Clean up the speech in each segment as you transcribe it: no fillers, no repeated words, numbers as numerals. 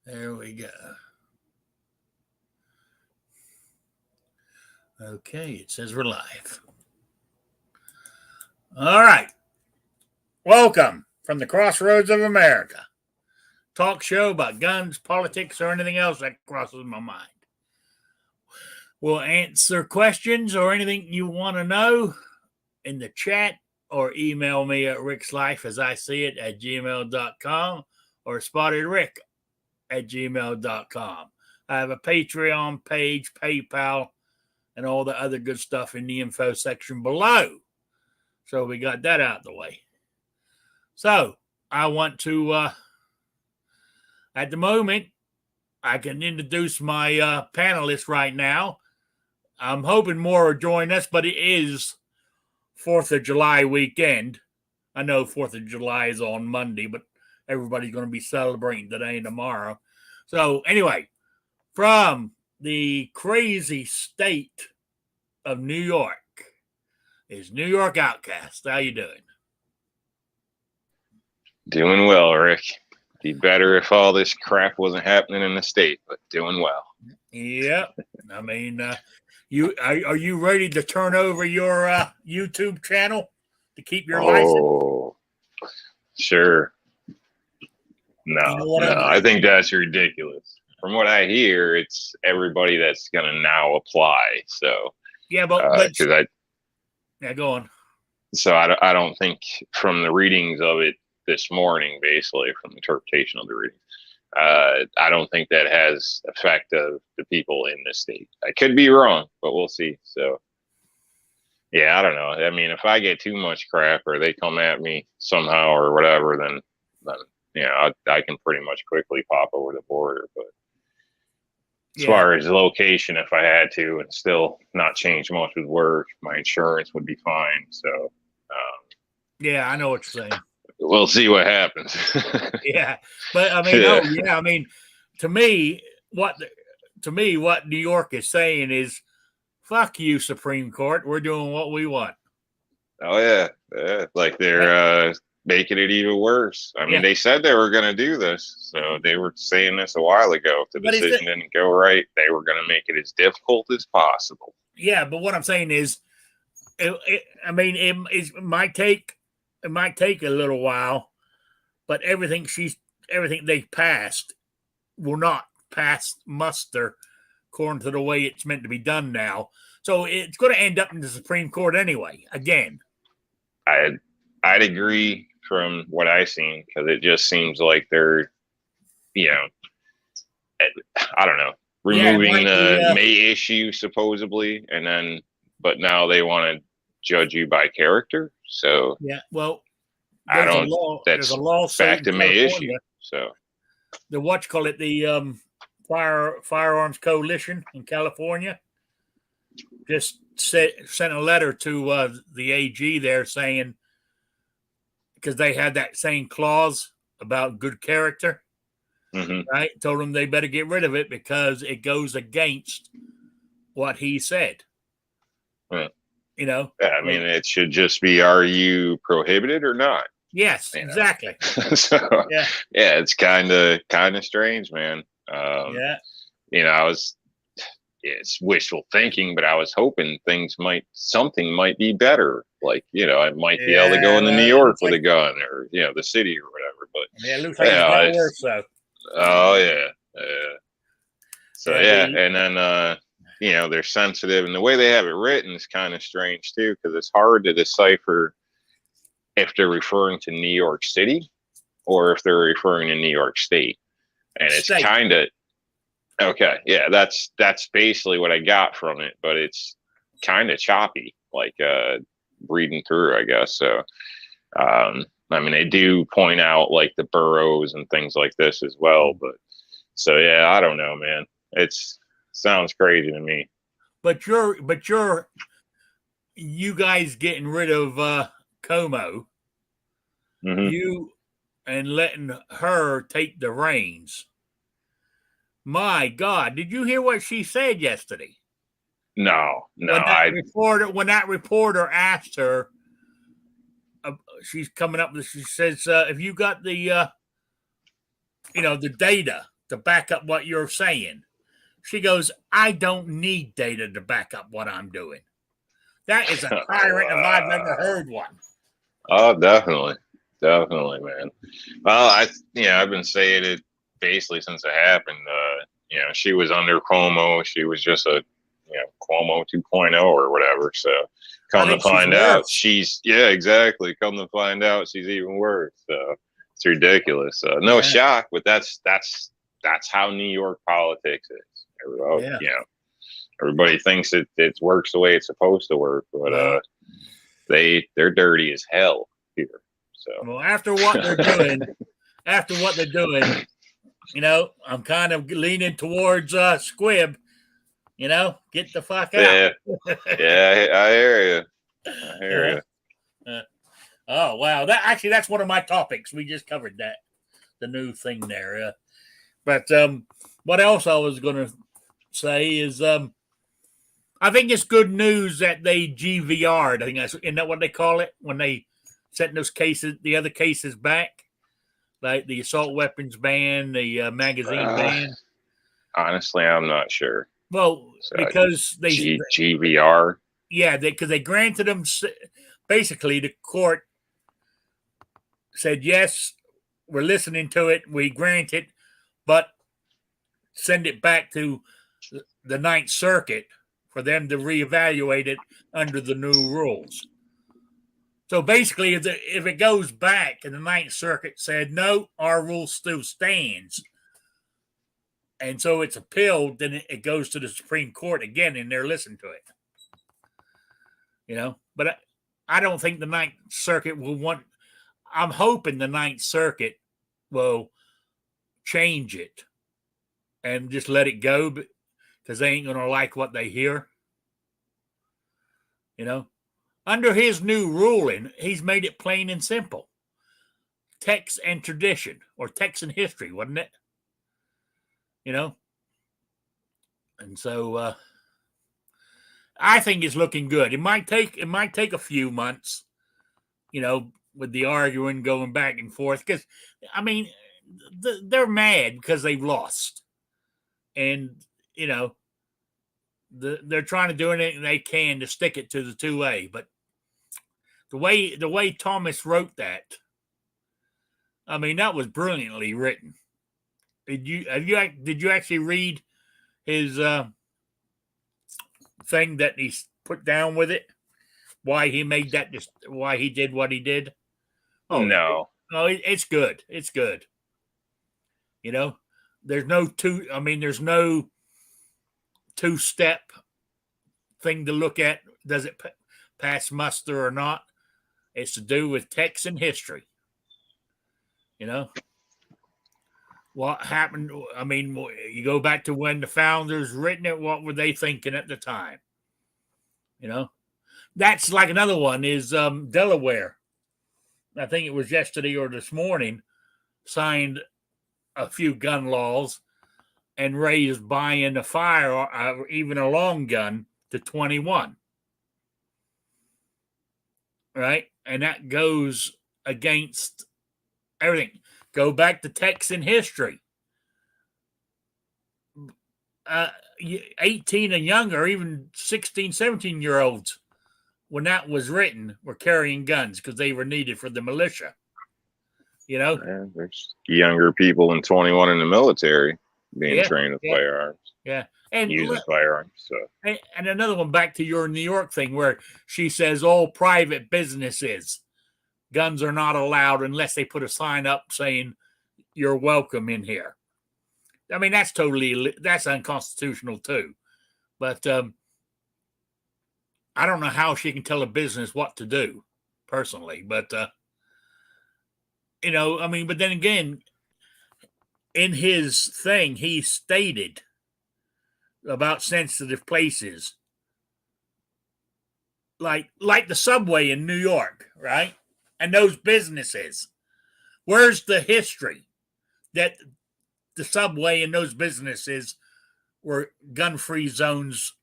There we go. Okay, it says we're live. All right. Welcome from the crossroads of America. Talk show about guns, politics, or anything else that crosses my mind. We'll answer questions or anything you want to know in the chat or email me at rickslife at gmail.com or spottedrick@gmail.com. I have a Patreon page, PayPal, and all the other good stuff in the info section below. So we got that out of the way. So I want to, at the moment, I can introduce my panelists right now. I'm hoping more will join us, but it is 4th of July weekend. I know 4th of July is on Monday, but everybody's going to be celebrating today and tomorrow. So anyway, from the crazy state of New York is New York Outcast. How you doing? Doing well, Rick. Be better if all this crap wasn't happening in the state, but doing well. Yep. I mean, are you ready to turn over your YouTube channel to keep your license? Sure. No, I think that's ridiculous. From what I hear, it's everybody that's going to now apply. So yeah, but go on. So I don't think from the readings of it this morning, basically from the interpretation of the reading, I don't think that has effect of the people in the state. I could be wrong, but we'll see. So yeah, I don't know. I mean, if I get too much crap or they come at me somehow or whatever, then I can pretty much quickly pop over the border. But as far as location, if I had to and still not change much with work, my insurance would be fine. So yeah, I know what you're saying. We'll see what happens. Yeah, but I mean, I mean, to me, what New York is saying is, "Fuck you, Supreme Court. We're doing what we want." Oh yeah, like they're making it even worse. I mean, they said they were going to do this, so they were saying this a while ago. If the decision didn't go right, they were going to make it as difficult as possible. Yeah, but what I'm saying is, it might take a little while, but everything they passed will not pass muster according to the way it's meant to be done now. So it's going to end up in the Supreme Court anyway. Again, I'd agree from what I've seen, because it just seems like they're, I don't know, removing the May issue supposedly, but now they want to judge you by character. So yeah, well, there's a lawsuit back to May issue. So the Firearms Coalition in California just sent a letter to the AG there saying, because they had that same clause about good character, right? Told them they better get rid of it because it goes against what he said. Right. Yeah, I mean, it should just be, are you prohibited or not? Yes, exactly. So yeah, it's kind of strange, man. It's wishful thinking, but I was hoping something might be better. Like, I might be able to go into New York with a gun, or the city or whatever. But it looks like it's got worse, though. Oh yeah. So and then they're sensitive, and the way they have it written is kind of strange too, because it's hard to decipher if they're referring to New York City or if they're referring to New York State. And it's kind of okay. Yeah, that's basically what I got from it, but it's kind of choppy, like reading through, I guess. So I mean, they do point out like the boroughs and things like this as well, but so yeah, I don't know, man. Sounds crazy to me. But you guys getting rid of Como, you and letting her take the reins. My God, did you hear what she said yesterday? No. When that reporter asked her, she's coming up with, she says, if you got the, the data to back up what you're saying. She goes, I don't need data to back up what I'm doing. That is a tyrant if I've ever heard one. Oh, definitely. Definitely, man. Well, I've been saying it basically since it happened. She was under Cuomo. She was just a, Cuomo 2.0 or whatever. So come to find out, exactly. Come to find out, she's even worse. So it's ridiculous. No shock, but that's how New York politics is. Everybody thinks it works the way it's supposed to work, but they're dirty as hell here. So well, after what they're doing, I'm kind of leaning towards Squibb. Get the fuck out. Yeah, I hear you. Oh wow, that's one of my topics. We just covered that, the new thing there. But what else I was going to say is I think it's good news that they GVR'd. I think isn't that what they call it when they sent the other cases back, like the assault weapons ban, the magazine ban. Honestly, I'm not sure. Well, because they GVR. Yeah, because they granted them. Basically, the court said yes, we're listening to it, we grant it, but send it back to the Ninth Circuit for them to reevaluate it under the new rules. So basically, if it goes back and the Ninth Circuit said, no, our rule still stands, and so it's appealed, then it goes to the Supreme Court again, and they're listening to it. But I don't think the Ninth Circuit will want. I'm hoping the Ninth Circuit will change it and just let it go because they ain't going to like what they hear. Under his new ruling, he's made it plain and simple. Text and tradition, or text and history, wasn't it? And so I think it's looking good. It might take a few months, with the arguing going back and forth, because they're mad because they've lost, and they're trying to do anything they can to stick it to the 2A. But the way Thomas wrote that, that was brilliantly written. Did you actually read his thing that he put down with it? Why he made that? Why he did what he did? Oh no! It's good. It's good. There's no there's no two-step thing to look at. Does it pass muster or not? It's to do with text and history. What happened? You go back to when the founders written it. What were they thinking at the time? That's like another one is Delaware. I think it was yesterday or this morning, signed a few gun laws and raised buying a fire or even a long gun to 21. Right? And that goes against everything. Go back to text and history. 18 and younger, even 16, 17-year-olds, when that was written, were carrying guns because they were needed for the militia. There's younger people than 21 in the military being trained with firearms. Yeah. And using firearms. So. And another one, back to your New York thing, where she says all private businesses, guns are not allowed unless they put a sign up saying you're welcome in here. That's unconstitutional too. But I don't know how she can tell a business what to do personally. But, but then again, in his thing, he stated about sensitive places like the subway in New York, right? And those businesses. Where's the history that the subway and those businesses were gun-free zones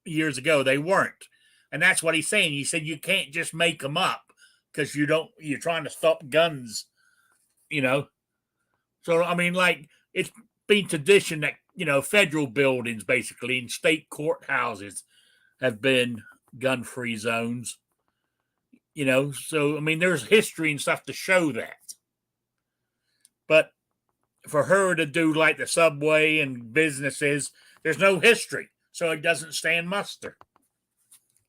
years ago? They weren't. And that's what he's saying. He said you can't just make them up because you're trying to stop guns, So, it's been tradition that, federal buildings basically and state courthouses have been gun-free zones. So I mean, there's history and stuff to show that. But for her to do like the subway and businesses, there's no history, so it doesn't stand muster.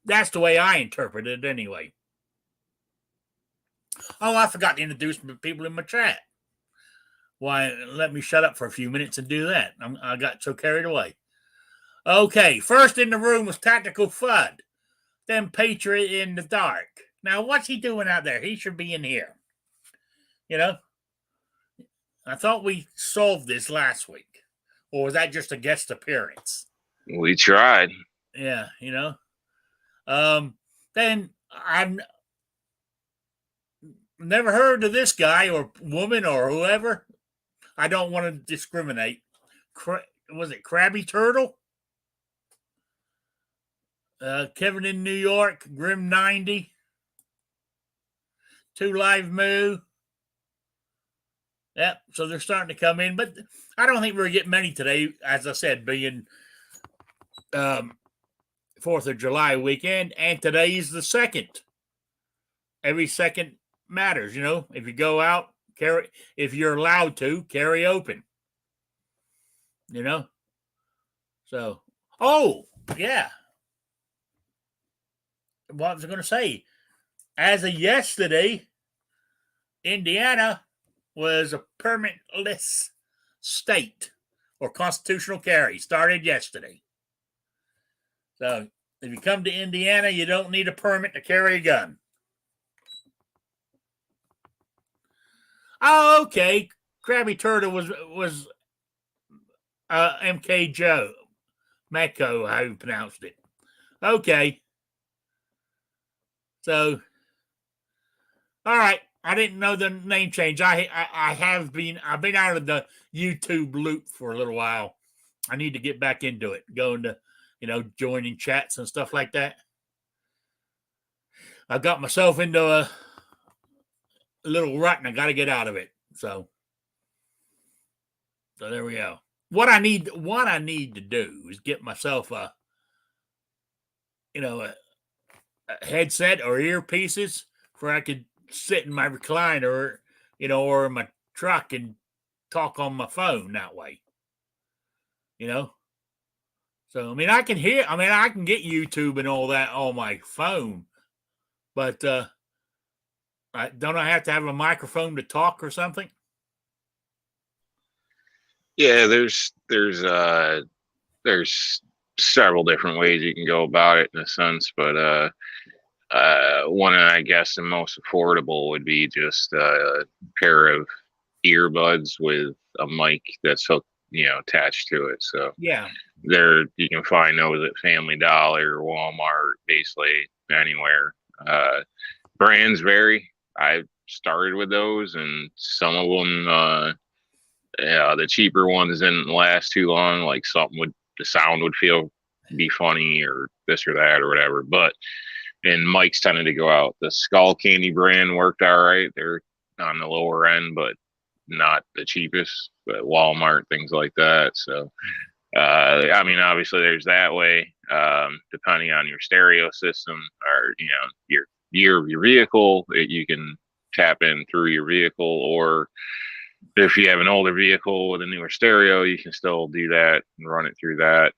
That's the way I interpret it anyway. Oh, I forgot to introduce people in my chat. Why, let me shut up for a few minutes and do that. I got so carried away. Okay, first in the room was Tactical Fudd, then Patriot in the Dark. Now, what's he doing out there? He should be in here. I thought we solved this last week. Or was that just a guest appearance? We tried. Yeah, Then I've never heard of this guy or woman or whoever. I don't want to discriminate. Was it Krabby Turtle? Kevin in New York, Grim 90, 2 Live Moo. Yep, so they're starting to come in, but I don't think we're getting many today, as I said, being 4th of July weekend, and today's the 2nd. Every second matters, If you go out, if you're allowed to, carry open. So, yeah. What was I going to say? As of yesterday, Indiana was a permitless state or constitutional carry. Started yesterday. So if you come to Indiana, you don't need a permit to carry a gun. Oh, okay. Krabby Turtle was MK Joe. Mako, how you pronounced it. Okay. So, all right. I didn't know the name change. I've been out of the YouTube loop for a little while. I need to get back into it. Going to, joining chats and stuff like that. I got myself into a little rut and I got to get out of it. So there we go. What I need to do is get myself a headset or earpieces where I could sit in my recliner, or in my truck and talk on my phone that way. So, I mean, I can get YouTube and all that on my phone, but don't I have to have a microphone to talk or something? Yeah, there's several different ways you can go about it in a sense, but one, I guess, the most affordable would be just a pair of earbuds with a mic that's hooked, attached to it. So yeah, you can find those at Family Dollar, Walmart, basically anywhere. Brands vary. I started with those, and some of them, the cheaper ones didn't last too long. Like the sound would be funny or this or that or whatever. And mics tended to go out. The Skull Candy brand worked all right. They're on the lower end, but not the cheapest. But Walmart, things like that. So, obviously there's that way. Depending on your stereo system or your vehicle, you can tap in through your vehicle, or if you have an older vehicle with a newer stereo, you can still do that and run it through that.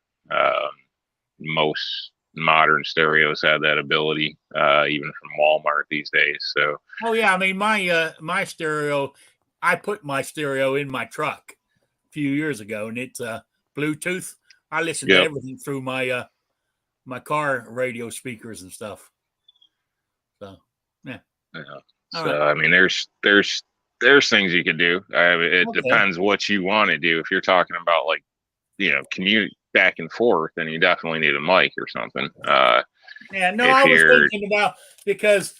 Most modern stereos have that ability, even from Walmart these days. So, yeah, I mean, my stereo, I put my stereo in my truck a few years ago, and it's Bluetooth. I listen to everything through my my car radio speakers and stuff. So, yeah. So, right. I mean, there's things you could do. It depends what you want to do. If you're talking about commute back and forth, then you definitely need a mic or something. I was thinking about, because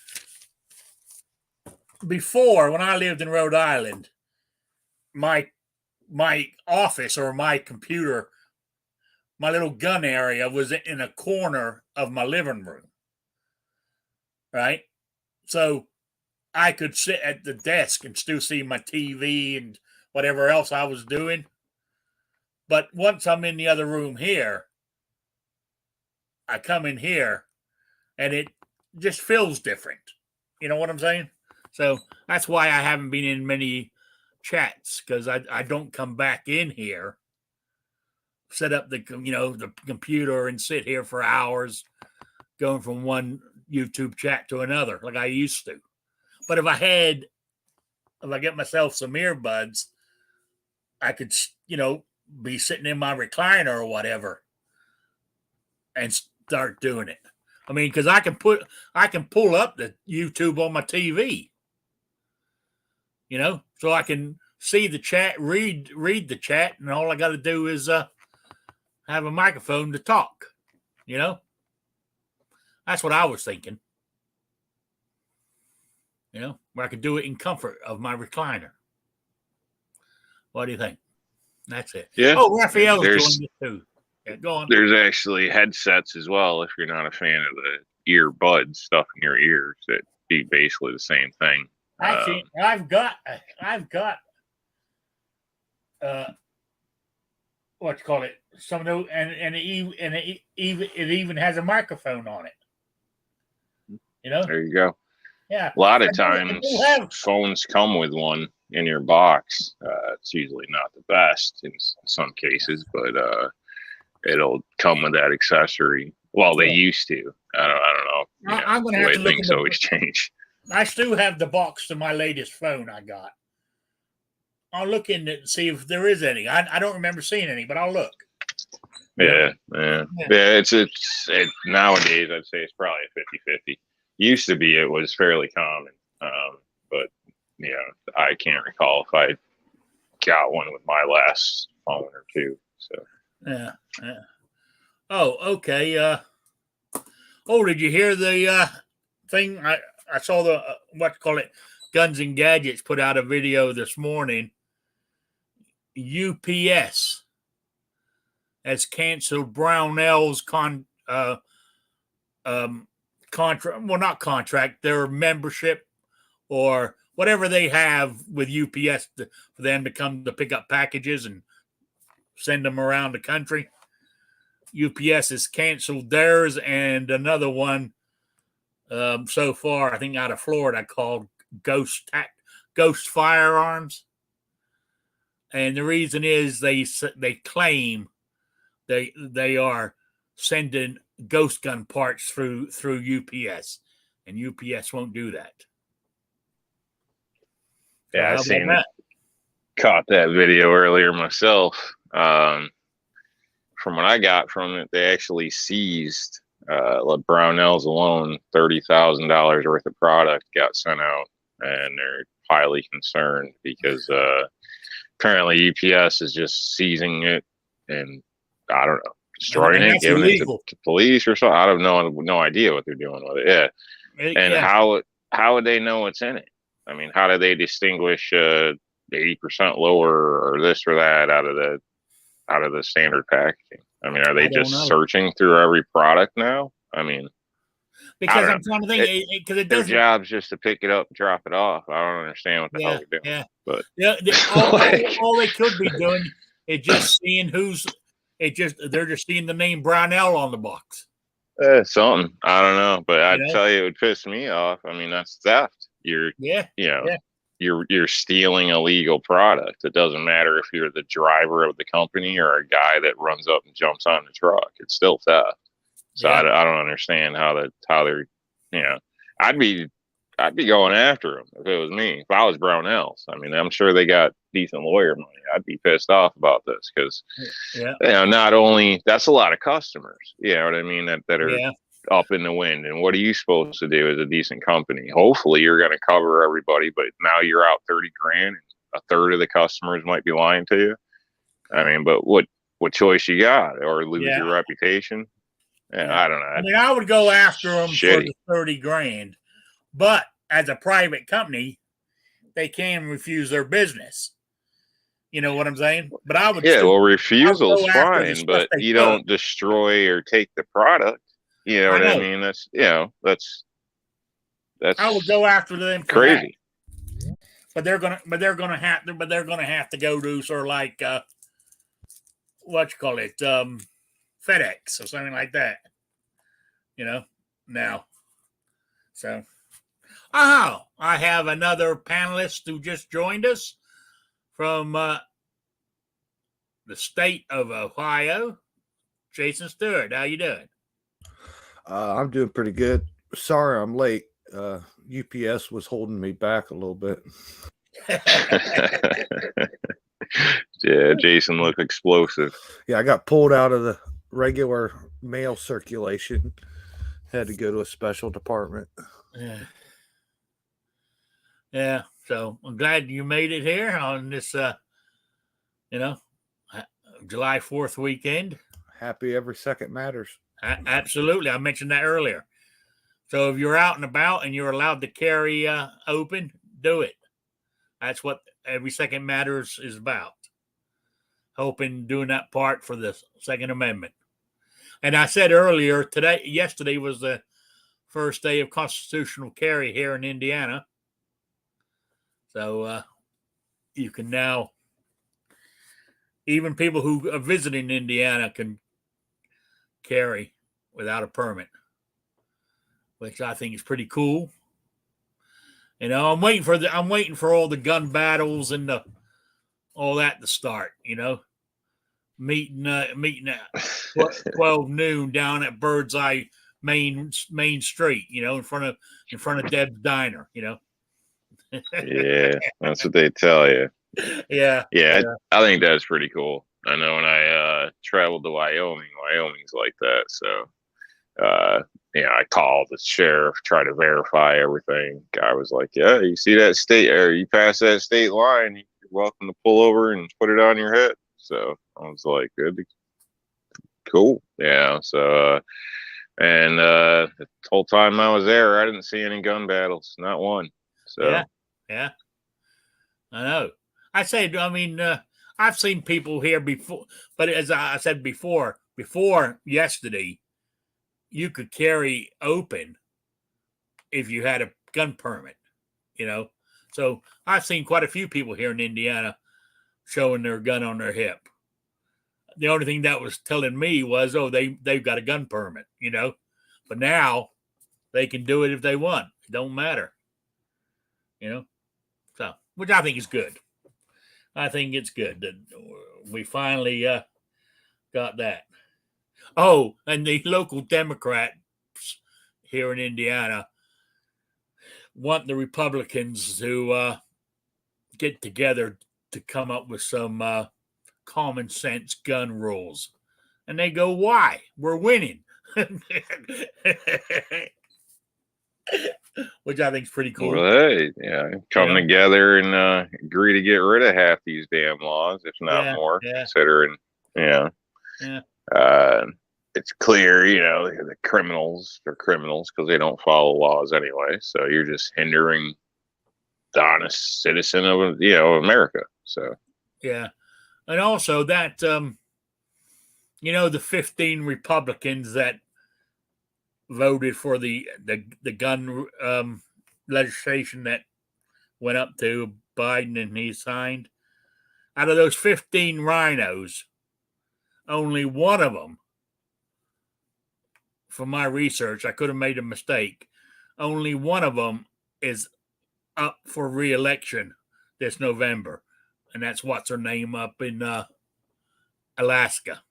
before, when I lived in Rhode Island, my office or my computer, my little gun area was in a corner of my living room, right? So I could sit at the desk and still see my TV and whatever else I was doing, But once I'm in the other room here, I come in here and it just feels different. You know what I'm saying? So that's why I haven't been in many chats, because I don't come back in here, set up the computer and sit here for hours going from one YouTube chat to another like I used to. But if I get myself some earbuds, I could, be sitting in my recliner or whatever and start doing it. I mean, because I can pull up the YouTube on my TV, so I can see the chat, read the chat, and all I got to do is have a microphone to talk. That's what I was thinking. Where I could do it in comfort of my recliner. What do you think? That's it. Yeah. Oh, Raphael's doing this too. Yeah, go on. There's actually headsets as well. If you're not a fan of the earbuds stuff in your ears, that be basically the same thing. Actually, I've got what you call it? Some of those, and it even has a microphone on it. There you go. Yeah. A lot of times, phones come with one in your box. It's usually not the best in some cases, but it'll come with that accessory. Well, they used to. I don't know. I'm going to have to look. Things always change. I still have the box to my latest phone I got. I'll look in it and see if there is any. I don't remember seeing any, but I'll look. Yeah. It's nowadays, I'd say it's probably a 50-50. Used to be, it was fairly common. But I can't recall if I got one with my last phone or two. So yeah. Oh, okay. Did you hear the thing? I saw the Guns and Gadgets put out a video this morning. UPS has canceled Brownell's their membership or whatever they have with UPS for them to come to pick up packages and send them around the country. UPS has canceled theirs, and another one so far, I think out of Florida, called Ghost Firearms. And the reason is they claim they are sending ghost gun parts through UPS, and UPS won't do that. Yeah, caught that video earlier myself. From what I got from it, they actually seized Brownells alone. $30,000 worth of product got sent out, and they're highly concerned because apparently UPS is just seizing it and I don't know, destroying it, giving illegal. It to police or something. I have no idea what they're doing with it. Yeah, and how would they know what's in it? I mean, how do they distinguish 80% lower or this or that out of the standard packaging? I mean, are they just searching through every product now? I mean, because I'm trying to think, because it doesn't. Their job's just to pick it up and drop it off. I don't understand what the hell they're doing. Yeah, but all they could be doing is just seeing they're just seeing the name Brownell on the box. Something, I don't know, but I'd tell you it would piss me off. I mean, that's theft. You're stealing a legal product. It doesn't matter if you're the driver of the company or a guy that runs up and jumps on the truck. It's still theft. So I don't understand how they're, I'd be going after them if it was me. If I was Brownells, I mean, I'm sure they got decent lawyer money. I'd be pissed off about this because, not only that's a lot of customers, you know what I mean, that are up in the wind. And what are you supposed to do as a decent company? Hopefully you're going to cover everybody, but now you're out $30,000 and a third of the customers might be lying to you. I mean, but what choice you got, or lose your reputation? Yeah, I don't know. I mean, I would go after them for the $30,000, but as a private company, they can refuse their business. You know what I'm saying? But I would. Yeah, refusal is fine, but you don't destroy or take the product. You know what I mean? That's I would go after them. Crazy. But they're gonna have to go to sort of like what you call it, FedEx or something like that. Now. So, I have another panelist who just joined us from the state of Ohio. Jason Stewart, how you doing? I'm doing pretty good. Sorry I'm late. UPS was holding me back a little bit. Yeah, Jason looked explosive. Yeah, I got pulled out of the regular mail circulation. Had to go to a special department. Yeah. So I'm glad you made it here on this, July 4th weekend. Happy every second matters. Absolutely. I mentioned that earlier. So if you're out and about and you're allowed to carry open, do it. That's what every second matters is about. Hoping doing that part for the Second Amendment. And I said earlier, yesterday was the first day of constitutional carry here in Indiana. So you can now, even people who are visiting Indiana can carry without a permit, which I think is pretty cool. I'm waiting for all the gun battles and all that to start. Meeting at 12 noon down at Birdseye Main Street. In front of Deb's Diner. Yeah, that's what they tell you. Yeah. I think that's pretty cool. I know when I traveled to Wyoming's like that. So, I called the sheriff, try to verify everything. Guy was like, "Yeah, you see that state, or you pass that state line, you're welcome to pull over and put it on your head." So I was like, "Good, cool, yeah." So, and the whole time I was there, I didn't see any gun battles, not one. So yeah, I know. I've seen people here before, but as I said before yesterday, you could carry open if you had a gun permit, So I've seen quite a few people here in Indiana showing their gun on their hip. The only thing that was telling me was, they've got a gun permit, But now they can do it if they want. It don't matter, So, which I think is good. I think it's good that we finally got that. Oh, and the local Democrats here in Indiana want the Republicans to get together to come up with some common sense gun rules. And they go, why? We're winning. Which I think is pretty cool. Well, hey, come together and agree to get rid of half these damn laws, if not more, considering, it's clear, the criminals are criminals because they don't follow laws anyway. So you're just hindering the honest citizen of, America. So, yeah. And also that, the 15 Republicans that voted for the gun legislation that went up to Biden and he signed. Out of those 15 rhinos, only one of them, from my research, I could have made a mistake. Only one of them is up for re-election this November, and that's what's her name up in Alaska.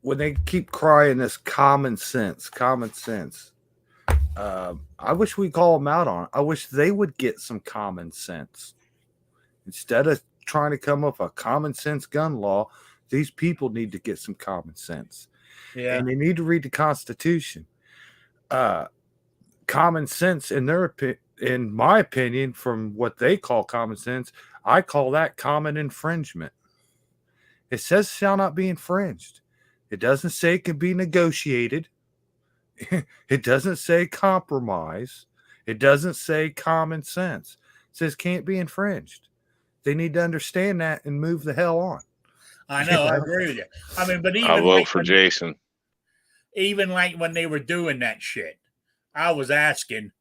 When they keep crying this common sense, I wish we'd call them out on it. I wish they would get some common sense. Instead of trying to come up with a common sense gun law, these people need to get some common sense. Yeah. And they need to read the Constitution. Common sense, in my opinion, from what they call common sense, I call that common infringement. It says shall not be infringed. It doesn't say it can be negotiated. It doesn't say compromise. It doesn't say common sense. It says can't be infringed. They need to understand that and move the hell on. I know. I agree with you. But even I'll vote for Jason. Even like when they were doing that shit, I was asking,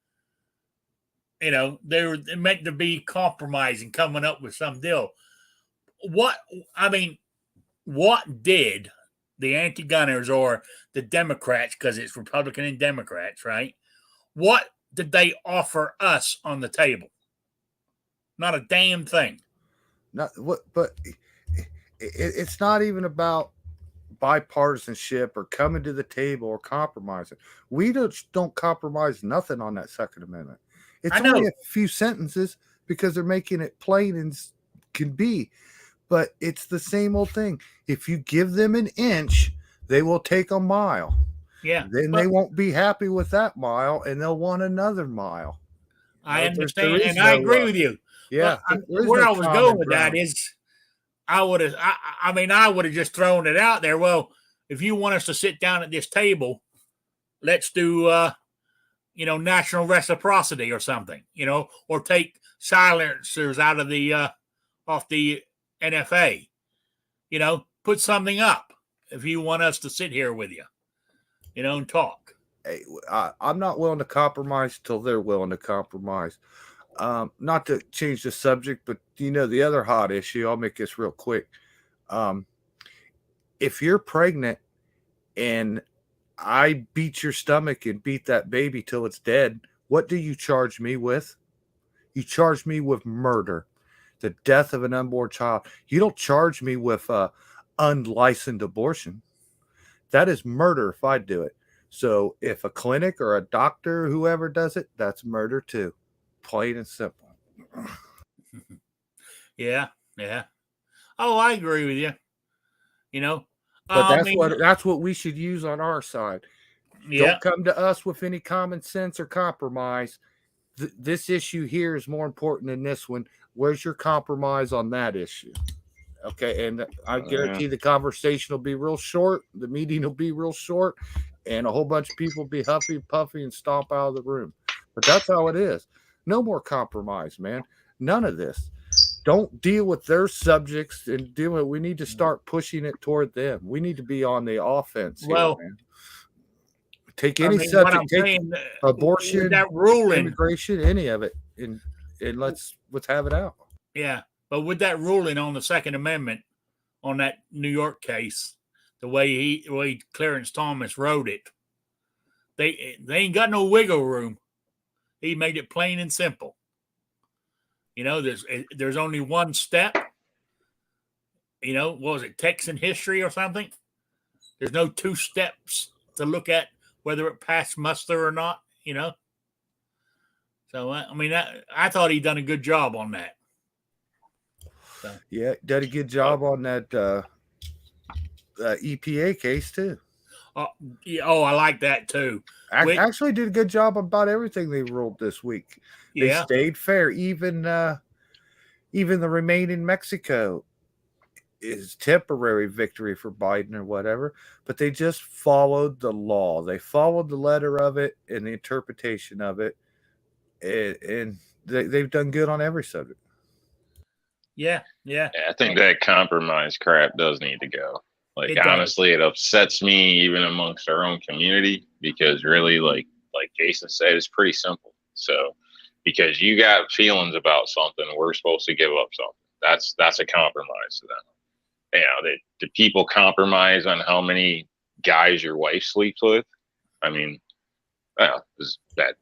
they were meant to be compromising, coming up with some deal. what I mean, what did the anti-gunners or the Democrats, because it's Republican and Democrats, right? What did they offer us on the table? Not a damn thing. Not what, but it's not even about bipartisanship or coming to the table or compromising. We don't compromise nothing on that Second Amendment. It's only a few sentences because they're making it plain and can be, but it's the same old thing. If you give them an inch, they will take a mile. Yeah. Then they won't be happy with that mile and they'll want another mile. I understand, and I agree with you. Yeah. Where I was going with that is I would have just thrown it out there. Well, if you want us to sit down at this table, let's do national reciprocity or something, or take silencers out of the off the NFA. Put something up if you want us to sit here with you, and talk. Hey, I'm not willing to compromise till they're willing to compromise. Not to change the subject, but the other hot issue, I'll make this real quick. If you're pregnant and I beat your stomach and beat that baby till it's dead, what do you charge me with? You charge me with murder, the death of an unborn child. You don't charge me with unlicensed abortion. That is murder if I do it. So if a clinic or a doctor, whoever does it, that's murder too. Plain and simple. Yeah. Oh, I agree with you. But that's what we should use on our side. Yeah. Don't come to us with any common sense or compromise. This issue here is more important than this one. Where's your compromise on that issue? Okay, and I guarantee the conversation will be real short. The meeting will be real short, and a whole bunch of people will be huffy, puffy, and stomp out of the room. But that's how it is. No more compromise, man. None of this. Don't deal with their subjects and deal with it. We need to start pushing it toward them. We need to be on the offense here, man. Take any subject, take abortion, that ruling, immigration, any of it, and let's have it out. Yeah, but with that ruling on the Second Amendment on that New York case, the way Clarence Thomas wrote it, they ain't got no wiggle room. He made it plain and simple. There's only one step. What was it, Texan history or something? There's no two steps to look at whether it passed muster or not. So I thought he'd done a good job on that. So. Yeah, did a good job on that EPA case too. I like that too. Actually did a good job about everything they ruled this week. They stayed fair. Even the remain in Mexico is temporary victory for Biden or whatever, but they just followed the law. They followed the letter of it and the interpretation of it, and they've done good on every subject. Yeah. I think that compromise crap does need to go. Honestly, it upsets me even amongst our own community because really, like Jason said, it's pretty simple. So, because you got feelings about something, we're supposed to give up something. That's a compromise to them. The people compromise on how many guys your wife sleeps with. Is that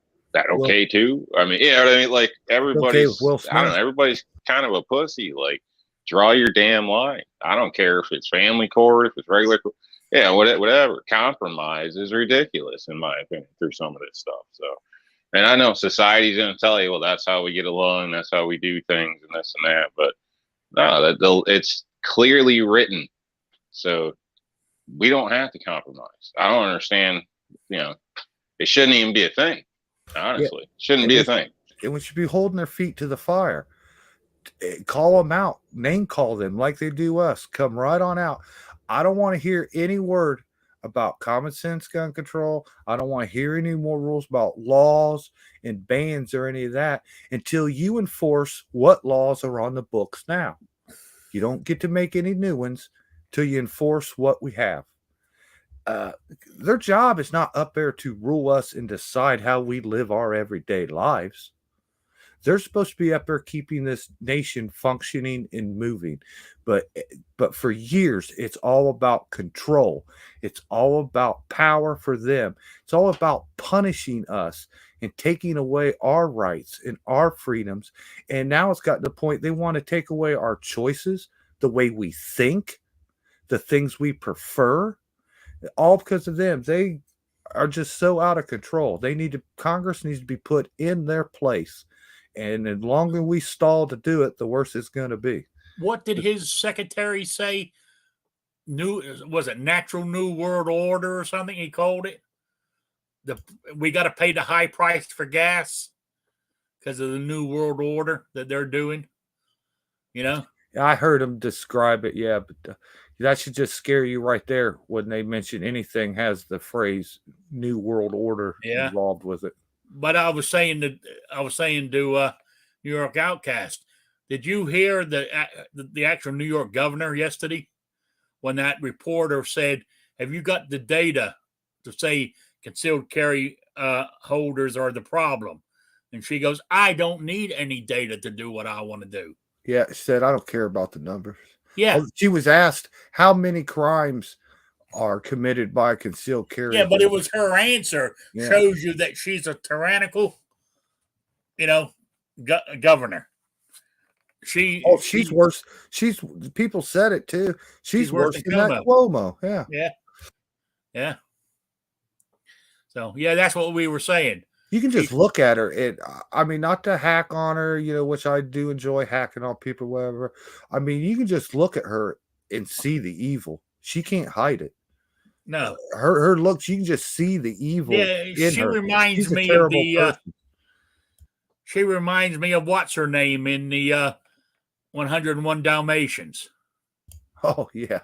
okay too? Like everybody's, everybody's kind of a pussy. Like, draw your damn line. I don't care if it's family court, if it's regular court. Yeah, whatever. Compromise is ridiculous, in my opinion, through some of this stuff. So, and I know society's going to tell you, well, that's how we get along, that's how we do things, and this and that. But no, it's clearly written, so we don't have to compromise. I don't understand. It shouldn't even be a thing. Honestly, shouldn't be a thing. And we should be holding their feet to the fire. Call them out, name call them like they do us. Come right on out. I don't want to hear any word about common sense gun control. I don't want to hear any more rules about laws and bans or any of that until you enforce what laws are on the books now. You don't get to make any new ones till you enforce what we have. Their job is not up there to rule us and decide how we live our everyday lives. They're supposed to be up there keeping this nation functioning and moving. But for years, it's all about control. It's all about power for them. It's all about punishing us and taking away our rights and our freedoms. And now it's gotten to the point they want to take away our choices, the way we think, the things we prefer, all because of them. They are just so out of control. Congress needs to be put in their place. And the longer we stall to do it, the worse it's going to be. What did his secretary say? Was it Natural New World Order or something he called it? We got to pay the high price for gas because of the New World Order that they're doing. You know? I heard him describe it, yeah, but that should just scare you right there when they mention anything has the phrase New World Order involved with it. But I was saying to New York Outcast, did you hear the actual New York governor yesterday when that reporter said, "Have you got the data to say concealed carry holders are the problem?" And she goes, "I don't need any data to do what I want to do." Yeah, she said, "I don't care about the numbers." Yeah. She was asked how many crimes are committed by concealed carry. Yeah, but it was her answer shows you that she's a tyrannical, governor. She's worse. People said it too. She's worse than that Cuomo. Yeah. So that's what we were saying. You can just look at her. I mean, not to hack on her, which I do enjoy hacking on people, whatever. I mean, you can just look at her and see the evil. She can't hide it. No, her looks. You can just see the evil. Yeah, she reminds me of the. She reminds me of what's her name in the 101 Dalmatians. Oh yeah.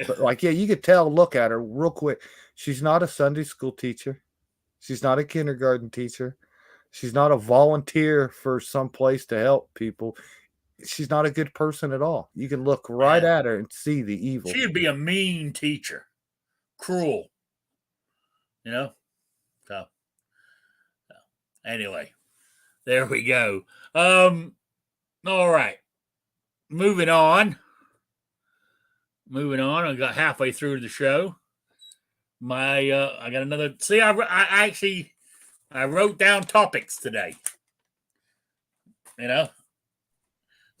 But you could tell. Look at her real quick. She's not a Sunday school teacher. She's not a kindergarten teacher. She's not a volunteer for some place to help people. She's not a good person at all. You can look right at her and see the evil. She'd be a mean teacher. Cruel. So anyway, there we go. All right. Moving on. I got halfway through the show. I got another. See, I wrote down topics today.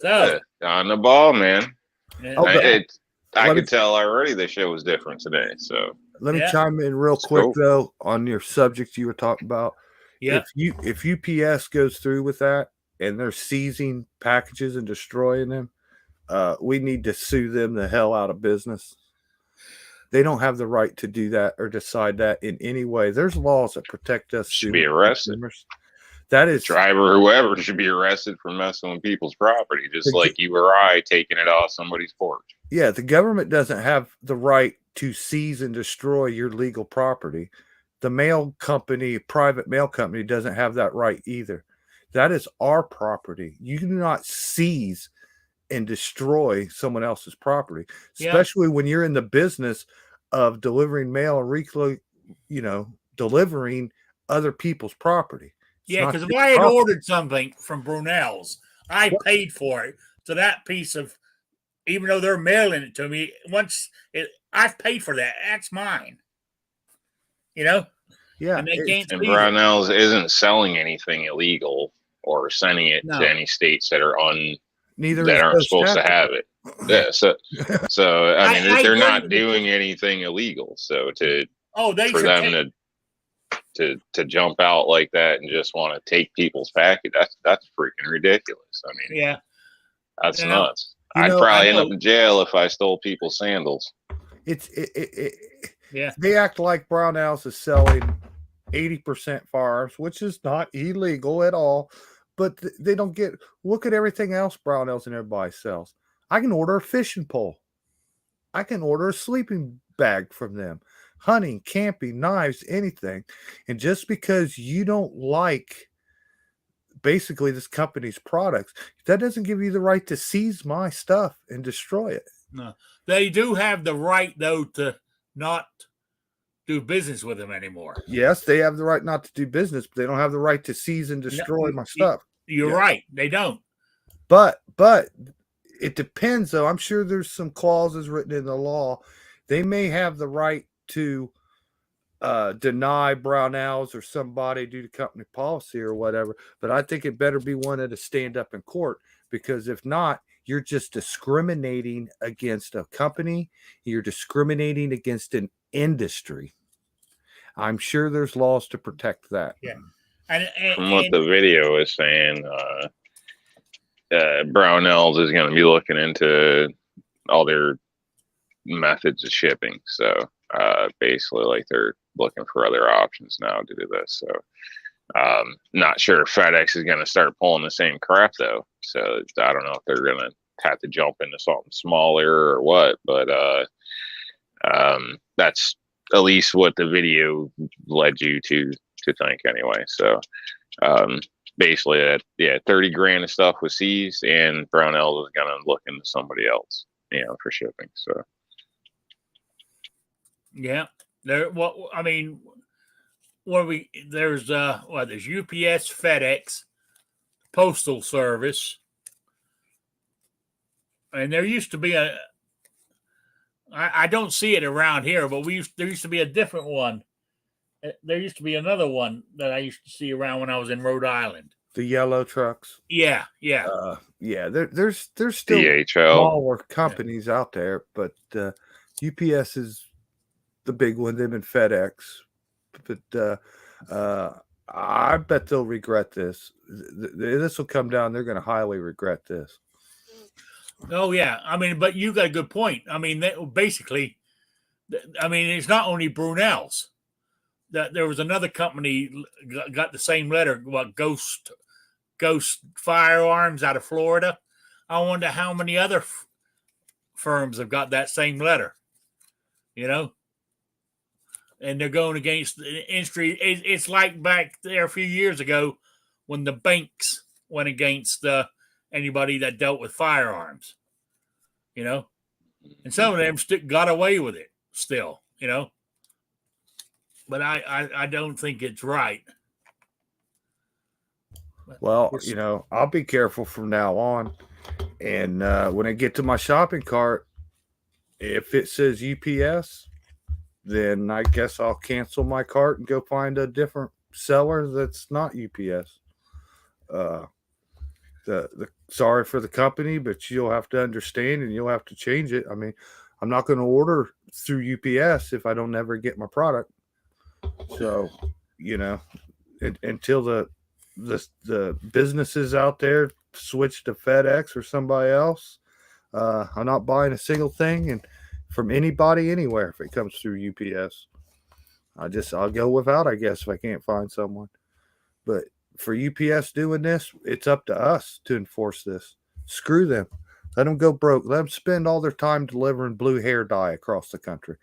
So on the ball, man. Yeah. I could tell already the show was different today. So let me chime in real quick though on your subject you were talking about. Yeah. If UPS goes through with that and they're seizing packages and destroying them, we need to sue them the hell out of business. They don't have the right to do that or decide that in any way. There's laws that protect us. Should be arrested. Consumers. That is driver or whoever should be arrested for messing with people's property, just like you or I taking it off somebody's porch. Yeah, the government doesn't have the right to seize and destroy your legal property. The private mail company doesn't have that right either. That is our property. You do not seize and destroy someone else's property, especially when you're in the business of delivering mail and delivering other people's property. Because if I had ordered something from Brunel's, I paid for it. So that piece of, even though they're mailing it to me, I've paid for that. That's mine. Yeah. And they can't. And Brunel's isn't selling anything illegal or sending it to any states that are aren't supposed to have it. Yeah. So I mean, they're not doing anything illegal. So for them to jump out like that and just want to take people's package, that's freaking ridiculous. I mean, that's nuts. I'd probably end up in jail if I stole people's sandals. They act like Brownells is selling 80% firearms, which is not illegal at all. But they don't look at everything else Brownells and everybody sells. I can order a fishing pole. I can order a sleeping bag from them. Hunting, camping, knives, anything. And just because you don't like basically this company's products, that doesn't give you the right to seize my stuff and destroy it. No. They do have the right, though, to not do business with them anymore. Yes, they have the right not to do business, but they don't have the right to seize and destroy my stuff. You're Yeah. right. They don't. But it depends, though. I'm sure there's some clauses written in the law. They may have the right to deny Brownells or somebody due to company policy or whatever. But I think it better be one to stand up in court, because if not, you're just discriminating against a company. You're discriminating against an industry. I'm sure there's laws to protect that. Yeah. From what the video is saying, Brownells is going to be looking into all their methods of shipping. So basically, like, they're looking for other options now to do this. So not sure if FedEx is going to start pulling the same crap, though. So I don't know if they're going to have to jump into something smaller or what. But that's at least what the video led you to think anyway. So basically, yeah, 30 grand of stuff was seized, and Brownells is going to look into somebody else, for shipping. So yeah, there's UPS, FedEx, Postal Service, and there used to be I don't see it around here, but there used to be a different one. There used to be another one that I used to see around when I was in Rhode Island. The yellow trucks. Yeah. There's still DHL. smaller companies out there, but UPS is the big one. They've been FedEx, but I bet they'll regret this. This will come down. They're going to highly regret this. Oh yeah, but you got a good point. Basically, it's not only Brunel's. That there was another company got the same letter. What, Ghost Firearms out of Florida? I wonder how many other firms have got that same letter. And they're going against the industry. It's like back there a few years ago when the banks went against anybody that dealt with firearms, and some of them got away with it still, but I don't think it's right. Well, I'll be careful from now on. And when I get to my shopping cart, if it says UPS, then I guess I'll cancel my cart and go find a different seller that's not UPS. Sorry for the company, but you'll have to understand and you'll have to change it. I'm not going to order through UPS if I don't ever get my product. So, until the businesses out there switch to FedEx or somebody else, I'm not buying a single thing and from anybody anywhere if it comes through UPS. I'll go without, I guess, if I can't find someone. But for UPS doing this, it's up to us to enforce this. Screw them. Let them go broke. Let them spend all their time delivering blue hair dye across the country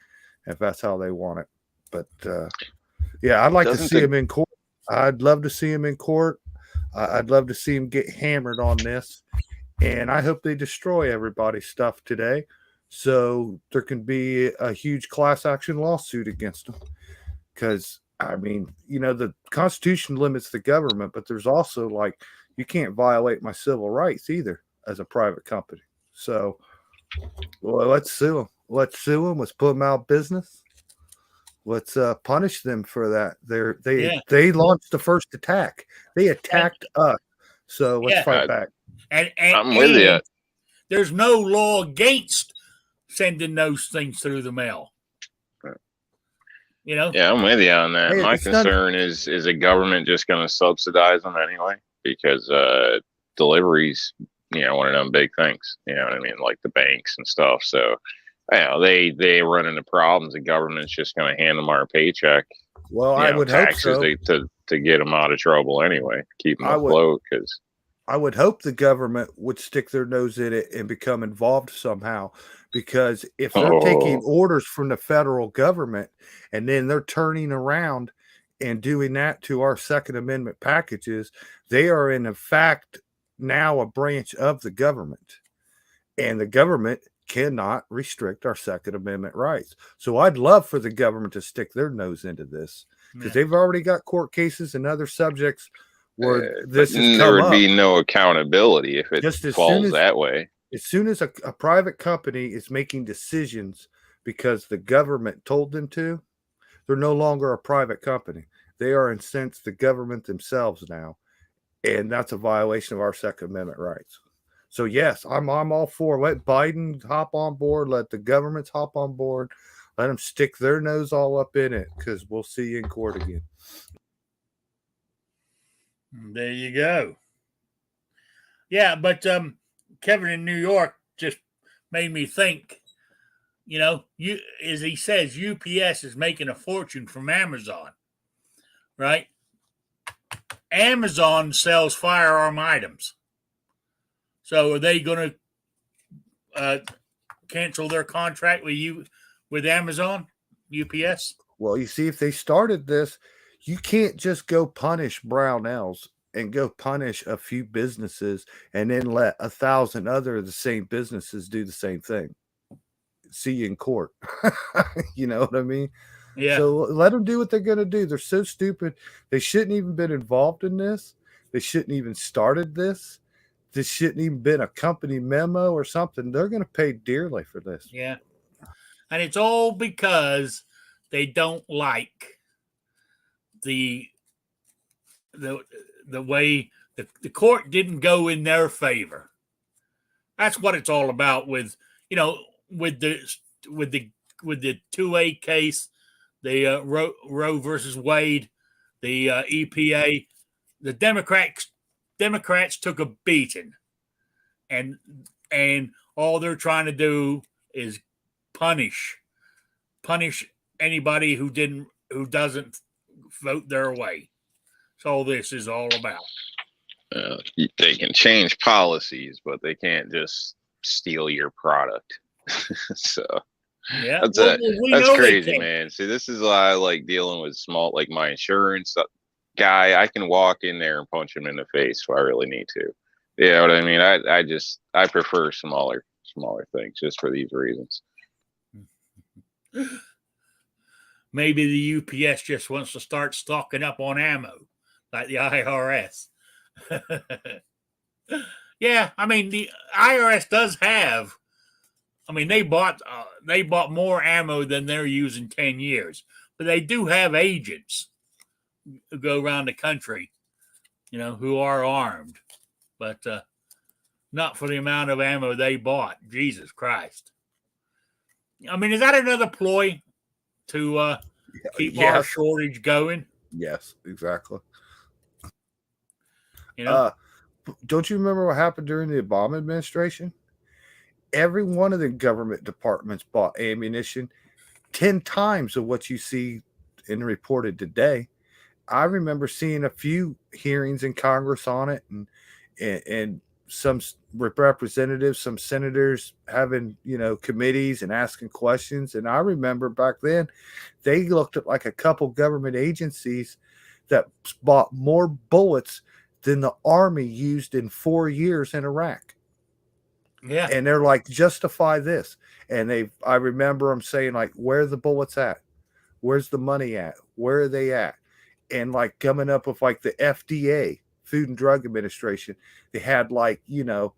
if that's how they want it. But yeah, I'd like to see him in court. I'd love to see him in court. I'd love to see him get hammered on this. And I hope they destroy everybody's stuff today so there can be a huge class action lawsuit against them. Because, the Constitution limits the government, but there's also you can't violate my civil rights either as a private company. So, well, let's sue them. Let's sue them. Let's put them out of business. Let's punish them for that. They launched the first attack. They attacked us. So let's fight back. And I'm with you. There's no law against sending those things through the mail. Yeah, I'm with you on that. Hey, my concern is the government just going to subsidize them anyway? Because deliveries, one of them big things. You know what I mean? Like the banks and stuff. So, they run into problems. The government's just going to hand them our paycheck. Well, I would hope so. To get them out of trouble anyway, keep them afloat. Because I would hope the government would stick their nose in it and become involved somehow. Because if they're taking orders from the federal government and then they're turning around and doing that to our Second Amendment packages, they are in fact now a branch of the government. And the government cannot restrict our Second Amendment rights. So I'd love for the government to stick their nose into this, because Yeah. they've already got court cases and other subjects where But this has there come would up. be no accountability if it Just as falls soon as that way. as soon as a private company is making decisions because the government told them to, they're no longer a private company. They are, in a sense, the government themselves now, and that's a violation of our Second Amendment rights. So yes, I'm all for let Biden hop on board, let the governments hop on board, let them stick their nose all up in it, because we'll see you in court again. There you go. Yeah, but Kevin in New York just made me think. You know, as he says, UPS is making a fortune from Amazon, right? Amazon sells firearm items. So are they going to cancel their contract with Amazon, UPS? Well, you see, if they started this, you can't just go punish Brownells and go punish a few businesses and then let 1,000 other of the same businesses do the same thing. See you in court. You know what I mean? Yeah. So let them do what they're going to do. They're so stupid. They shouldn't even been involved in this. They shouldn't even started this. This shouldn't even been a company memo or something. They're going to pay dearly for this. Yeah. And it's all because they don't like the way the court didn't go in their favor. That's what it's all about with, you know, with the 2A case, the Roe versus Wade, the EPA. The Democrats took a beating, and all they're trying to do is punish anybody who doesn't vote their way. That's all this is all about. They can change policies, but they can't just steal your product. So yeah, that's crazy, man. See, this is why I like dealing with small, like my insurance guy. I can walk in there and punch him in the face if I really need to. You know what I mean? I prefer smaller things just for these reasons. Maybe the UPS just wants to start stocking up on ammo like the IRS. Yeah, I mean the IRS does have. I mean they bought more ammo than they're using 10 years, but they do have agents who go around the country, you know, who are armed, but not for the amount of ammo they bought. Jesus Christ! I mean, is that another ploy to keep our shortage going? Yes, exactly. You know, don't you remember what happened during the Obama administration? Every one of the government departments bought ammunition 10 times of what you see in reported today. I remember seeing a few hearings in Congress on it, and some representatives, some senators having, you know, committees and asking questions. And I remember back then they looked at like a couple government agencies that bought more bullets than the Army used in 4 years in Iraq. yeah. And they're like, justify this. And I remember them saying, like, where are the bullets at? Where's the money at? Where are they at? And like coming up with like the FDA, Food and Drug Administration, they had like, you know,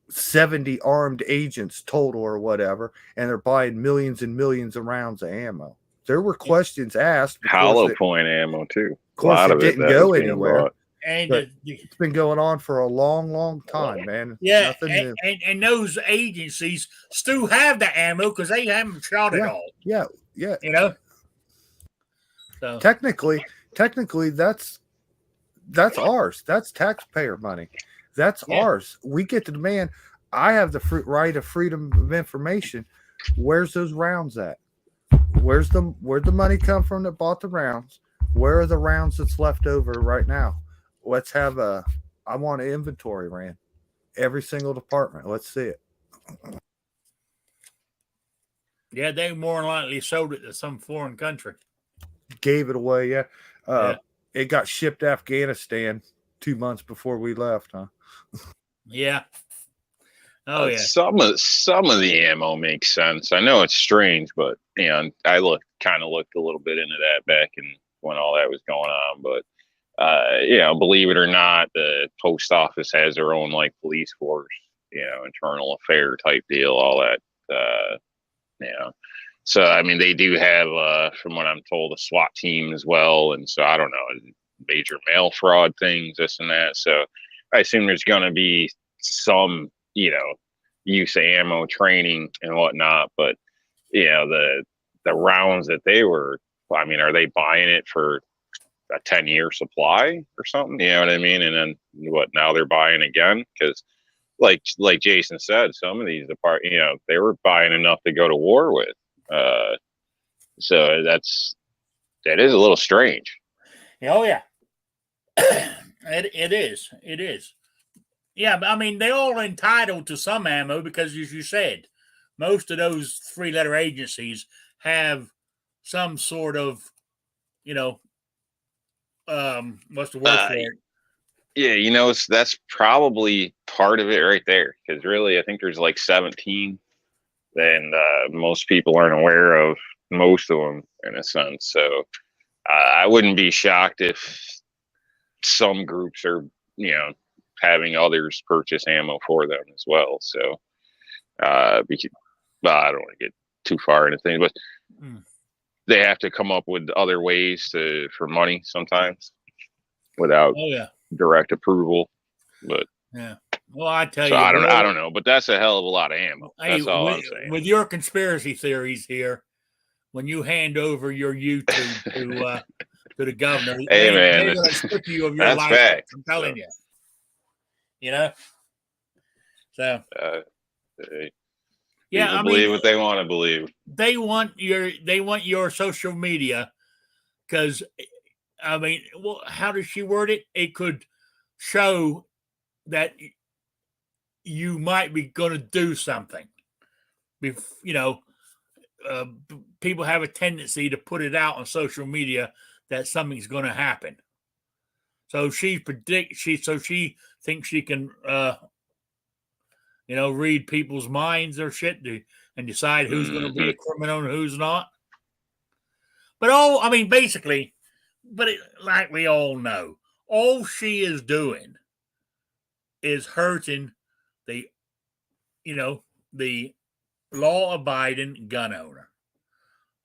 70 armed agents total or whatever, and they're buying millions and millions of rounds of ammo. There were questions asked. Hollow point ammo too. Of course, it didn't go anywhere. And it's been going on for a long, long time, man. Yeah, and those agencies still have the ammo because they haven't shot it all. Yeah. You know. So technically, that's ours. That's taxpayer money. That's ours. We get to demand. I have the right of freedom of information. Where's those rounds at? Where'd the money come from that bought the rounds? Where are the rounds that's left over right now? Let's have I want an inventory ran. Every single department. Let's see it. Yeah, they more than likely sold it to some foreign country. Gave it away, yeah. It got shipped to Afghanistan 2 months before we left, huh? Yeah. Oh yeah. Some of the ammo makes sense. I know it's strange, but I looked a little bit into that back when all that was going on. But believe it or not, the post office has their own like police force, internal affair type deal, all that. So I mean, they do have, from what I'm told, a SWAT team as well, and so I don't know, major mail fraud things, this and that. So I assume there's going to be some, use of ammo training and whatnot. But the rounds that they were, I mean, are they buying it for a 10-year supply or something? You know what I mean? And then now they're buying again? Because like Jason said, some of these they were buying enough to go to war with. So that is a little strange. Oh yeah. It is. Yeah, but I mean, they all are entitled to some ammo because, as you said, most of those 3-letter agencies have some sort of, what's the word for it? Yeah, that's probably part of it right there. Because really, I think there's like 17, and most people aren't aware of most of them in a sense. So I wouldn't be shocked if some groups are, having others purchase ammo for them as well. So, I don't want to get too far into things, but they have to come up with other ways for money sometimes without direct approval. But yeah, well, I tell so you, I don't know, but that's a hell of a lot of ammo. That's all I'm saying. With your conspiracy theories here, when you hand over your YouTube to the governor, hey man, they're going to strip you of your that's license. fact. I'm telling you. So people believe what they want to believe. They want your social media because, I mean, well, how does she word it? It could show that you might be going to do something. People have a tendency to put it out on social media that something's going to happen. So she thinks she can, read people's minds or shit and decide who's going to be a criminal and who's not. But basically, like we all know, all she is doing is hurting the law-abiding gun owner.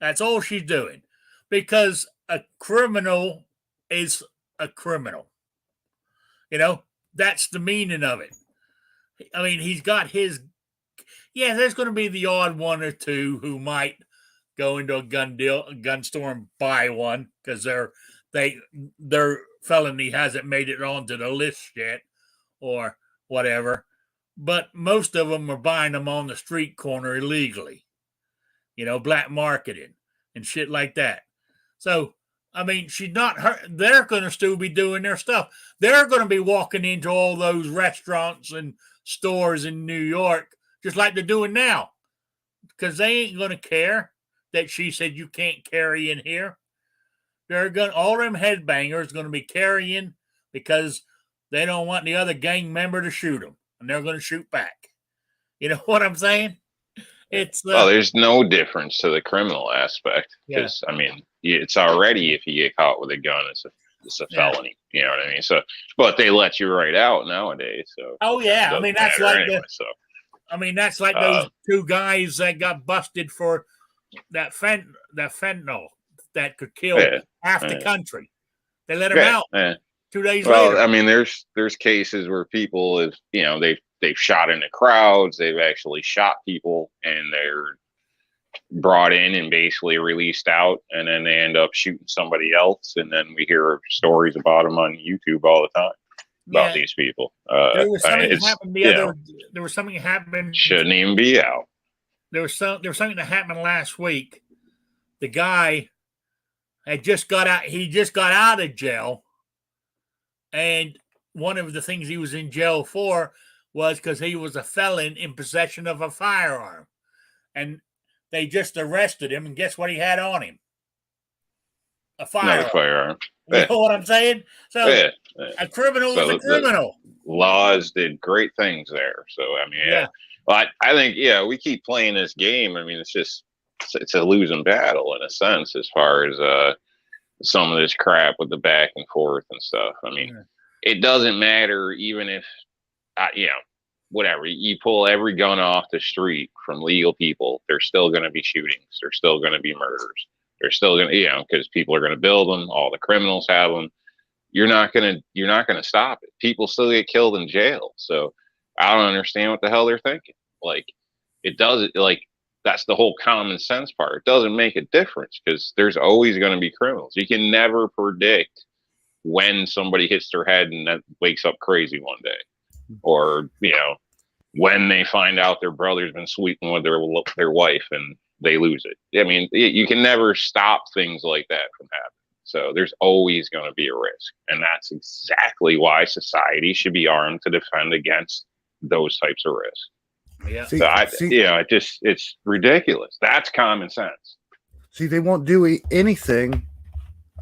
That's all she's doing, because a criminal is a criminal. That's the meaning of it. I mean, he's got his. Yeah, there's going to be the odd one or two who might go into a gun store and buy one because their felony hasn't made it onto the list yet, or whatever. But most of them are buying them on the street corner illegally. Black marketing and shit like that. So, I mean, she's not hurt. They're going to still be doing their stuff. They're going to be walking into all those restaurants and stores in New York just like they're doing now, because they ain't going to care that she said you can't carry in here. All them headbangers going to be carrying because they don't want the other gang member to shoot them, and they're going to shoot back. You know what I'm saying? There's no difference to the criminal aspect, because I mean, it's already, if you get caught with a gun, it's a felony. You know what I mean? So, but they let you right out nowadays. So I mean, that's like that's like those two guys that got busted for that fentanyl that could kill half the country. They let them out 2 days later. I mean, there's cases where people have, they've shot into crowds. They've actually shot people, and they're brought in and basically released out, and then they end up shooting somebody else. And then we hear stories about them on YouTube all the time about these people. There was something that happened there was something that happened. Shouldn't even be out. There was something that happened last week. The guy had just got out. He just got out of jail, and one of the things he was in jail for was because he was a felon in possession of a firearm. And they just arrested him, and guess what he had on him? A firearm. Another firearm. You know what I'm saying? So Yeah. a criminal is So a criminal. laws did great things there. So I mean, yeah. Well, I think we keep playing this game. I mean, it's a losing battle in a sense as far as some of this crap with the back and forth and stuff. I mean, it doesn't matter even if whatever you pull every gun off the street from legal people, there's still going to be shootings. There's still going to be murders. There's still going to because people are going to build them. All the criminals have them. You're not gonna stop it. People still get killed in jail. So I don't understand what the hell they're thinking. Like it doesn't that's the whole common sense part. It doesn't make a difference because there's always going to be criminals. You can never predict when somebody hits their head and that wakes up crazy one day, or when they find out their brother's been sleeping with their wife and they lose it. I mean, you can never stop things like that from happening. So there's always going to be a risk. And that's exactly why society should be armed to defend against those types of risks. Yeah. So it's ridiculous. That's common sense. See, they won't do anything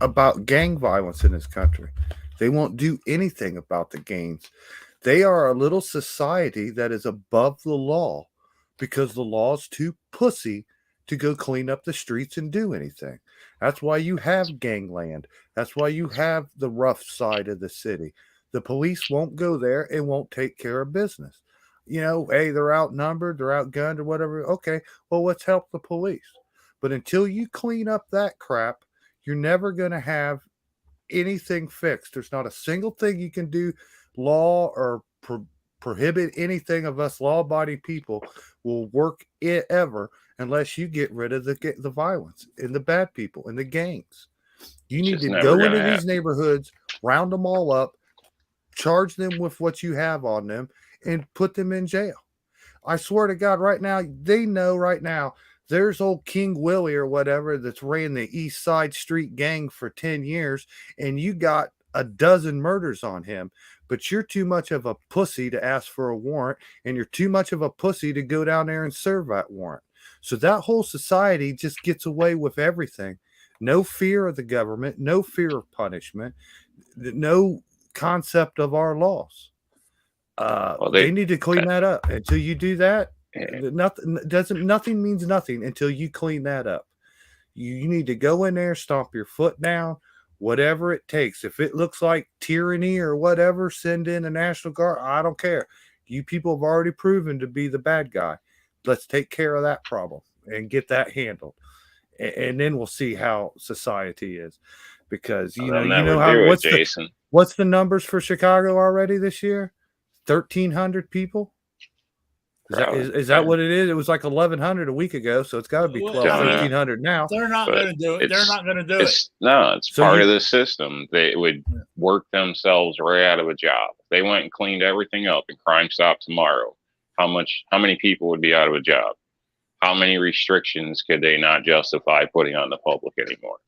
about gang violence in this country. They won't do anything about the gangs. They are a little society that is above the law because the law's too pussy to go clean up the streets and do anything. That's why you have gangland. That's why you have the rough side of the city. The police won't go there and won't take care of business. Hey, they're outnumbered, they're outgunned or whatever. Okay, well, let's help the police. But until you clean up that crap, you're never going to have anything fixed. There's not a single thing you can do, law or prohibit anything of us law-abiding people will work ever unless you get rid of the violence and the bad people and the gangs. You need to go into these neighborhoods, round them all up, charge them with what you have on them, and put them in jail. I swear to God, right now, they know right now, there's old King Willie or whatever that's ran the East Side Street gang for 10 years, and you got a dozen murders on him, but you're too much of a pussy to ask for a warrant, and you're too much of a pussy to go down there and serve that warrant. So that whole society just gets away with everything. No fear of the government, no fear of punishment, no concept of our laws. They need to clean that up. Until you do that, nothing means nothing until you clean that up. You need to go in there, stomp your foot down, whatever it takes. If it looks like tyranny or whatever, send in the National Guard. I don't care. You people have already proven to be the bad guy. Let's take care of that problem and get that handled. And then we'll see how society is. Because, what's the numbers for Chicago already this year? 1,300 people? Is that what it is? It was like 1,100 a week ago, so it's got to be 1,300 now. They're not going to do it. They're not going to do it. No, it's part of the system. They would work themselves right out of a job. They went and cleaned everything up and Crime Stop tomorrow. How many people would be out of a job? How many restrictions could they not justify putting on the public anymore?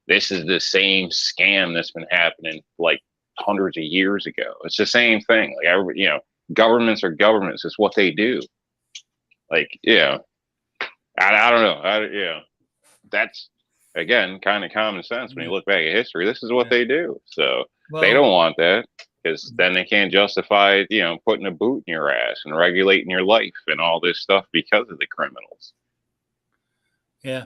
This is the same scam that's been happening like hundreds of years ago. It's the same thing. Like everybody, governments are governments. It's what they do. I don't know. That's again kind of common sense when you look back at history. This is what they do. So they don't want that because then they can't justify putting a boot in your ass and regulating your life and all this stuff because of the criminals. Yeah,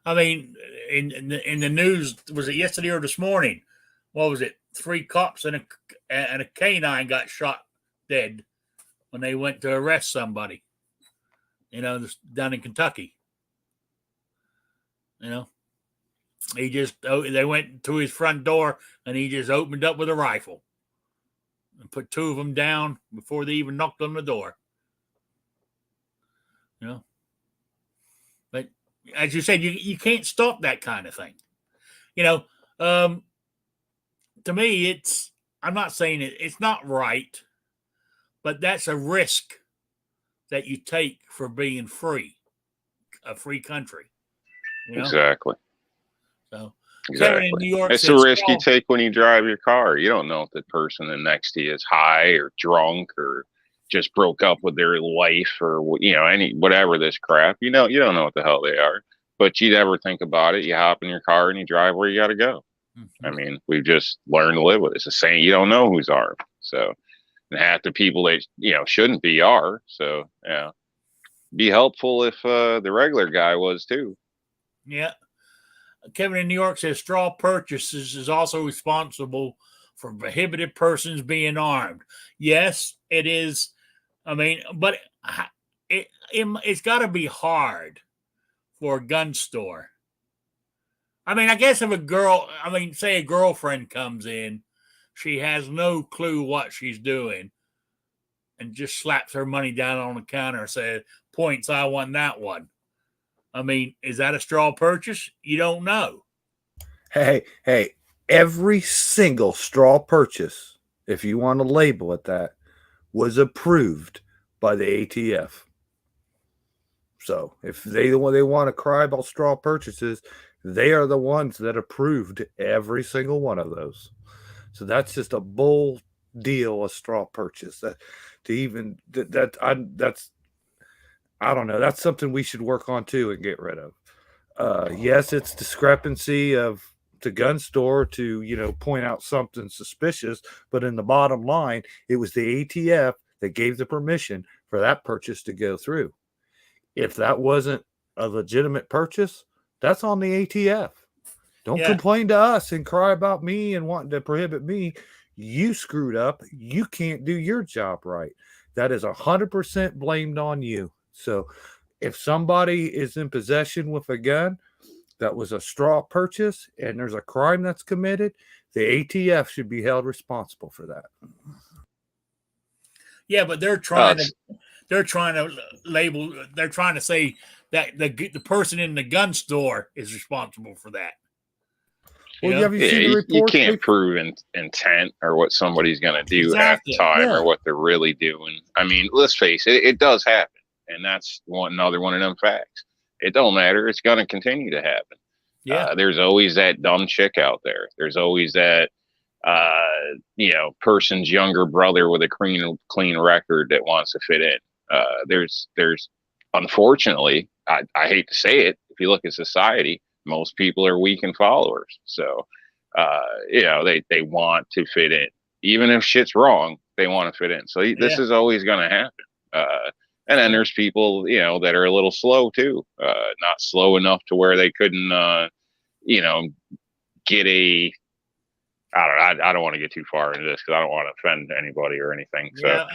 I mean, in the news, was it yesterday or this morning? What was it? 3 cops and a canine got shot dead when they went to arrest somebody. Down in Kentucky. They went to his front door and he just opened up with a rifle and put 2 of them down before they even knocked on the door. But as you said, you can't stop that kind of thing. To me, I'm not saying it's not right, but that's a risk that you take for being free, a free country. Exactly. So, exactly. In New York it's a risk you take when you drive your car. You don't know if the person next to you is high or drunk or just broke up with their wife or whatever this crap. You don't know what the hell they are. But you never think about it. You hop in your car and you drive where you got to go. I mean, we've just learned to live with it. It's a saying, you don't know who's armed. So, and half the people that, shouldn't be are. So, yeah. Be helpful if the regular guy was too. Yeah. Kevin in New York says straw purchases is also responsible for prohibited persons being armed. Yes, it is. I mean, but it's got to be hard for a gun store. I mean, I guess if say a girlfriend comes in, she has no clue what she's doing and just slaps her money down on the counter and says, points, I want that one. I mean, is that a straw purchase? You don't know. Hey, every single straw purchase, if you want to label it that, was approved by the ATF. So if they want to cry about straw purchases, they are the ones that approved every single one of those. So that's just a bull deal, a straw purchase. That's I don't know. That's something we should work on too and get rid of. Yes, it's discrepancy of the gun store to point out something suspicious, but in the bottom line, it was the ATF that gave the permission for that purchase to go through. If that wasn't a legitimate purchase, that's on the ATF. Don't complain to us and cry about me and wanting to prohibit me. You screwed up. You can't do your job right. That is 100% blamed on you. So if somebody is in possession with a gun that was a straw purchase and there's a crime that's committed, the ATF should be held responsible for that. Yeah, but they're trying to say that the person in the gun store is responsible for that. You can't prove intent or what somebody's going to do at the time or what they're really doing. I mean, let's face it, it does happen. And that's another one of them facts. It don't matter. It's going to continue to happen. Yeah. There's always that dumb chick out there. There's always that, person's younger brother with a clean record that wants to fit in. There's unfortunately, I hate to say it, if you look at society, most people are weekend followers. So, they want to fit in. Even if shit's wrong, they want to fit in. So this is always going to happen. And then there's people, that are a little slow too, not slow enough to where they couldn't, get a. I don't want to get too far into this because I don't want to offend anybody or anything. So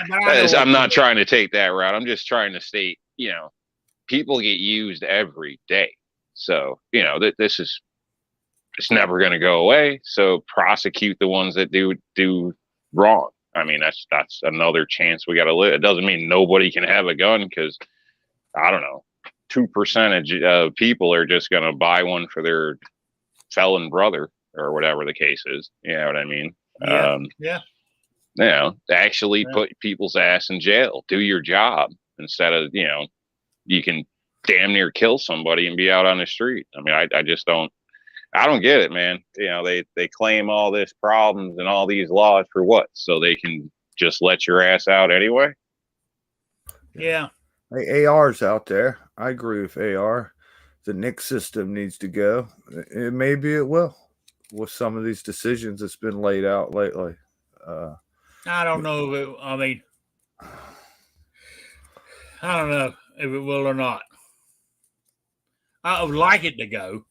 I'm not trying to take that route. I'm just trying to state, people get used every day. So, this is, it's never going to go away. So prosecute the ones that do wrong. I mean, that's another chance we got to live. It doesn't mean nobody can have a gun because, I don't know, 2% of people are just going to buy one for their felon brother or whatever the case is. You know what I mean? Actually put people's ass in jail. Do your job instead of, you can damn near kill somebody and be out on the street. I mean, I just don't. I don't get it, man. They claim all this problems and all these laws for what? So they can just let your ass out anyway? Yeah. Hey, AR's out there. I agree with AR. The NICS system needs to go. Maybe it will with some of these decisions that's been laid out lately. I don't know if I don't know if it will or not. I would like it to go.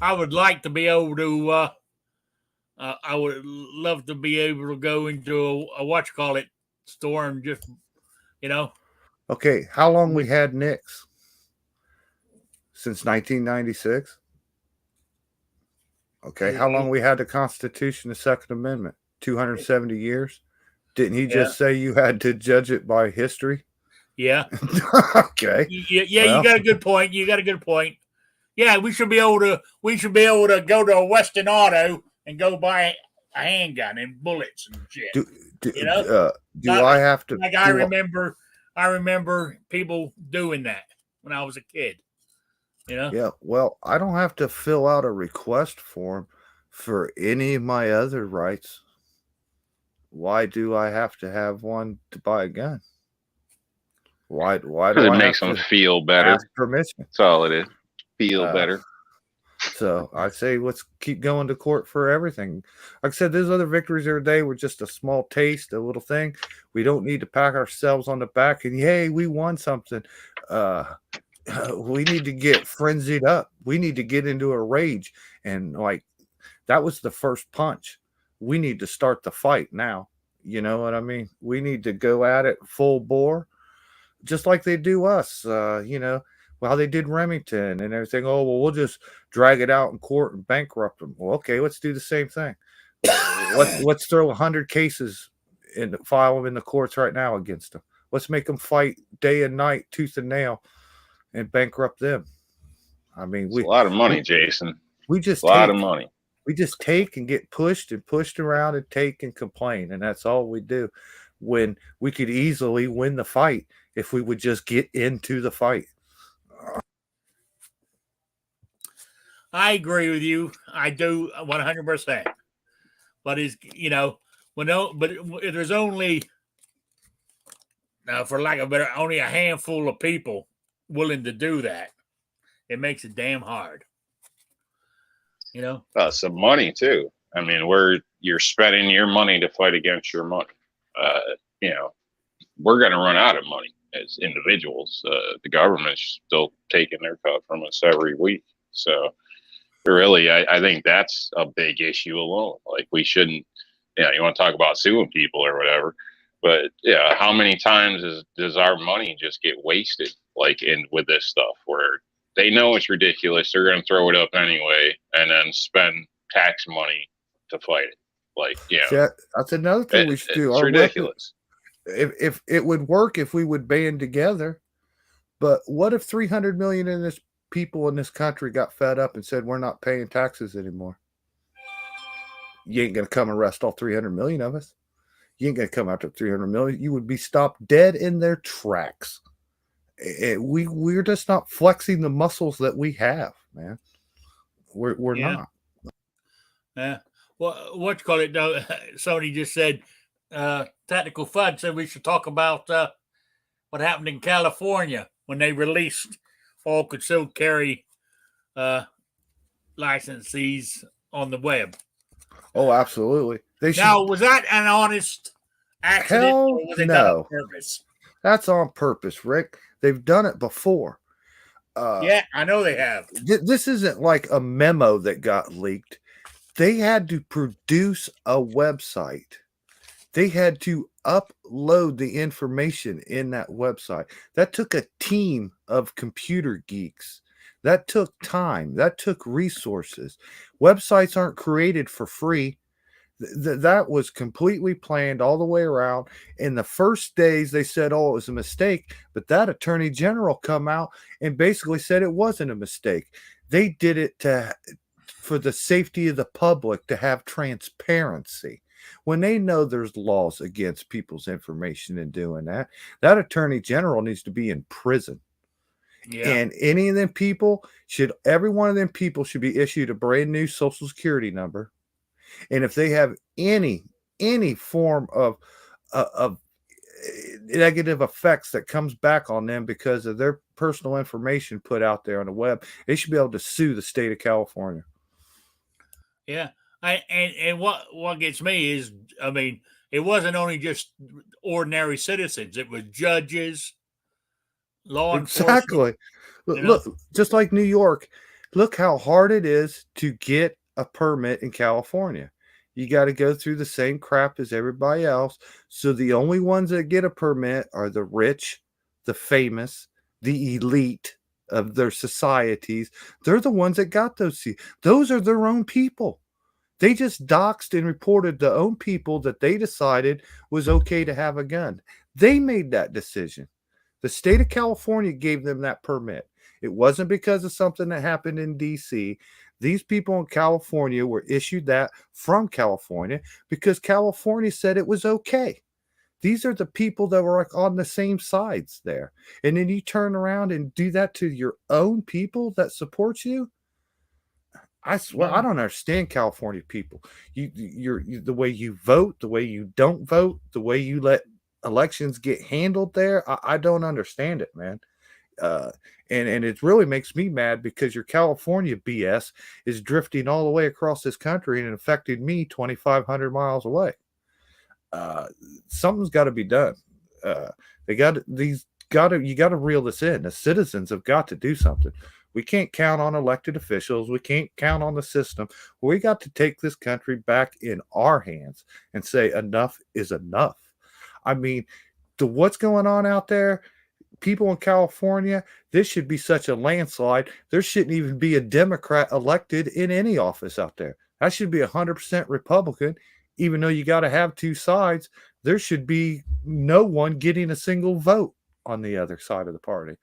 I would like to be able to, I would love to be able to go into a store and just, Okay, how long we had NICS? Since 1996? Okay, how long we had the Constitution, the Second Amendment? 270 years? Didn't he just say you had to judge it by history? Yeah. Okay. Yeah, you got a good point. Yeah, we should be able to go to a Western Auto and go buy a handgun and bullets and shit. I have to? Like I remember people doing that when I was a kid. Yeah. Well, I don't have to fill out a request form for any of my other rights. Why do I have to have one to buy a gun? Why do it makes them feel better? Permission. That's all it is. Feel better. So I say let's keep going to court for everything. Like I said, those other victories every day were just a small taste, a little thing. We don't need to pat ourselves on the back and hey, we won something. We need to get frenzied up. We need to get into a rage. And like that was the first punch. We need to start the fight now. You know what I mean? We need to go at it full bore, just like they do us. How they did Remington and everything. Oh, well, we'll just drag it out in court and bankrupt them. Well, okay, let's do the same thing. Let's throw 100 cases and file them in the courts right now against them. Let's make them fight day and night, tooth and nail, and bankrupt them. I mean, it's a lot of money, Jason. We just a lot of money. We just take and get pushed around and take and complain, and that's all we do. When we could easily win the fight if we would just get into the fight. I agree with you. I do 100%. But if there's only, for lack of better, only a handful of people willing to do that, it makes it damn hard. Some money too. I mean, where you're spending your money to fight against your money. We're going to run out of money as individuals. The government's still taking their cut from us every week. So really, I think that's a big issue alone. Like we shouldn't, you want to talk about suing people or whatever, but yeah, how many times does our money just get wasted? Like with this stuff where they know it's ridiculous. They're going to throw it up anyway and then spend tax money to fight it. Like, that's another thing we should do. It's ridiculous. If it would work if we would band together, but what if 300 million people in this country got fed up and said, we're not paying taxes anymore? You ain't going to come arrest all 300 million of us. You ain't going to come after 300 million. You would be stopped dead in their tracks. We're just not flexing the muscles that we have, man. We're not. Yeah. Well, what you call it? Though, Sony just said, Tactical Fud said we should talk about what happened in California when they released all concealed carry licensees on the web. Oh, absolutely. Now, was that an honest accident? Hell or was it no. done on purpose? That's on purpose, Rick. They've done it before. Yeah, I know they have. This isn't like a memo that got leaked. They had to produce a website. They had to upload the information in that website. That took a team of computer geeks. That took time. That took resources. Websites aren't created for free. That was completely planned all the way around. In the first days, they said, oh, it was a mistake. But that attorney general come out and basically said it wasn't a mistake. They did it for the safety of the public, to have transparency. When they know there's laws against people's information and doing that, that attorney general needs to be in prison. Yeah. And any of them people every one of them people should be issued a brand new social security number. And if they have any form of negative effects that comes back on them because of their personal information put out there on the web, they should be able to sue the state of California. Yeah. And what gets me is, I mean, it wasn't only just ordinary citizens. It was judges, law enforcement. Exactly. Look, just like New York, look how hard it is to get a permit in California. You got to go through the same crap as everybody else. So the only ones that get a permit are the rich, the famous, the elite of their societies. They're the ones that got those. Those are their own people. They just doxed and reported the own people that they decided was okay to have a gun. They made that decision. The state of California gave them that permit. It wasn't because of something that happened in D.C. These people in California were issued that from California because California said it was okay. These are the people that were on the same sides there. And then you turn around and do that to your own people that support you. I swear, I don't understand California people. You're the way you vote, the way you don't vote, the way you let elections get handled there. I don't understand it, man. And it really makes me mad because your California BS is drifting all the way across this country and affecting me 2,500 miles away. Something's got to be done. You got to reel this in. The citizens have got to do something. We can't count on elected officials. We can't count on the system. We got to take this country back in our hands and say enough is enough. I mean, what's going on out there? People in California, this should be such a landslide. There shouldn't even be a Democrat elected in any office out there. That should be 100% Republican, even though you got to have two sides. There should be no one getting a single vote on the other side of the party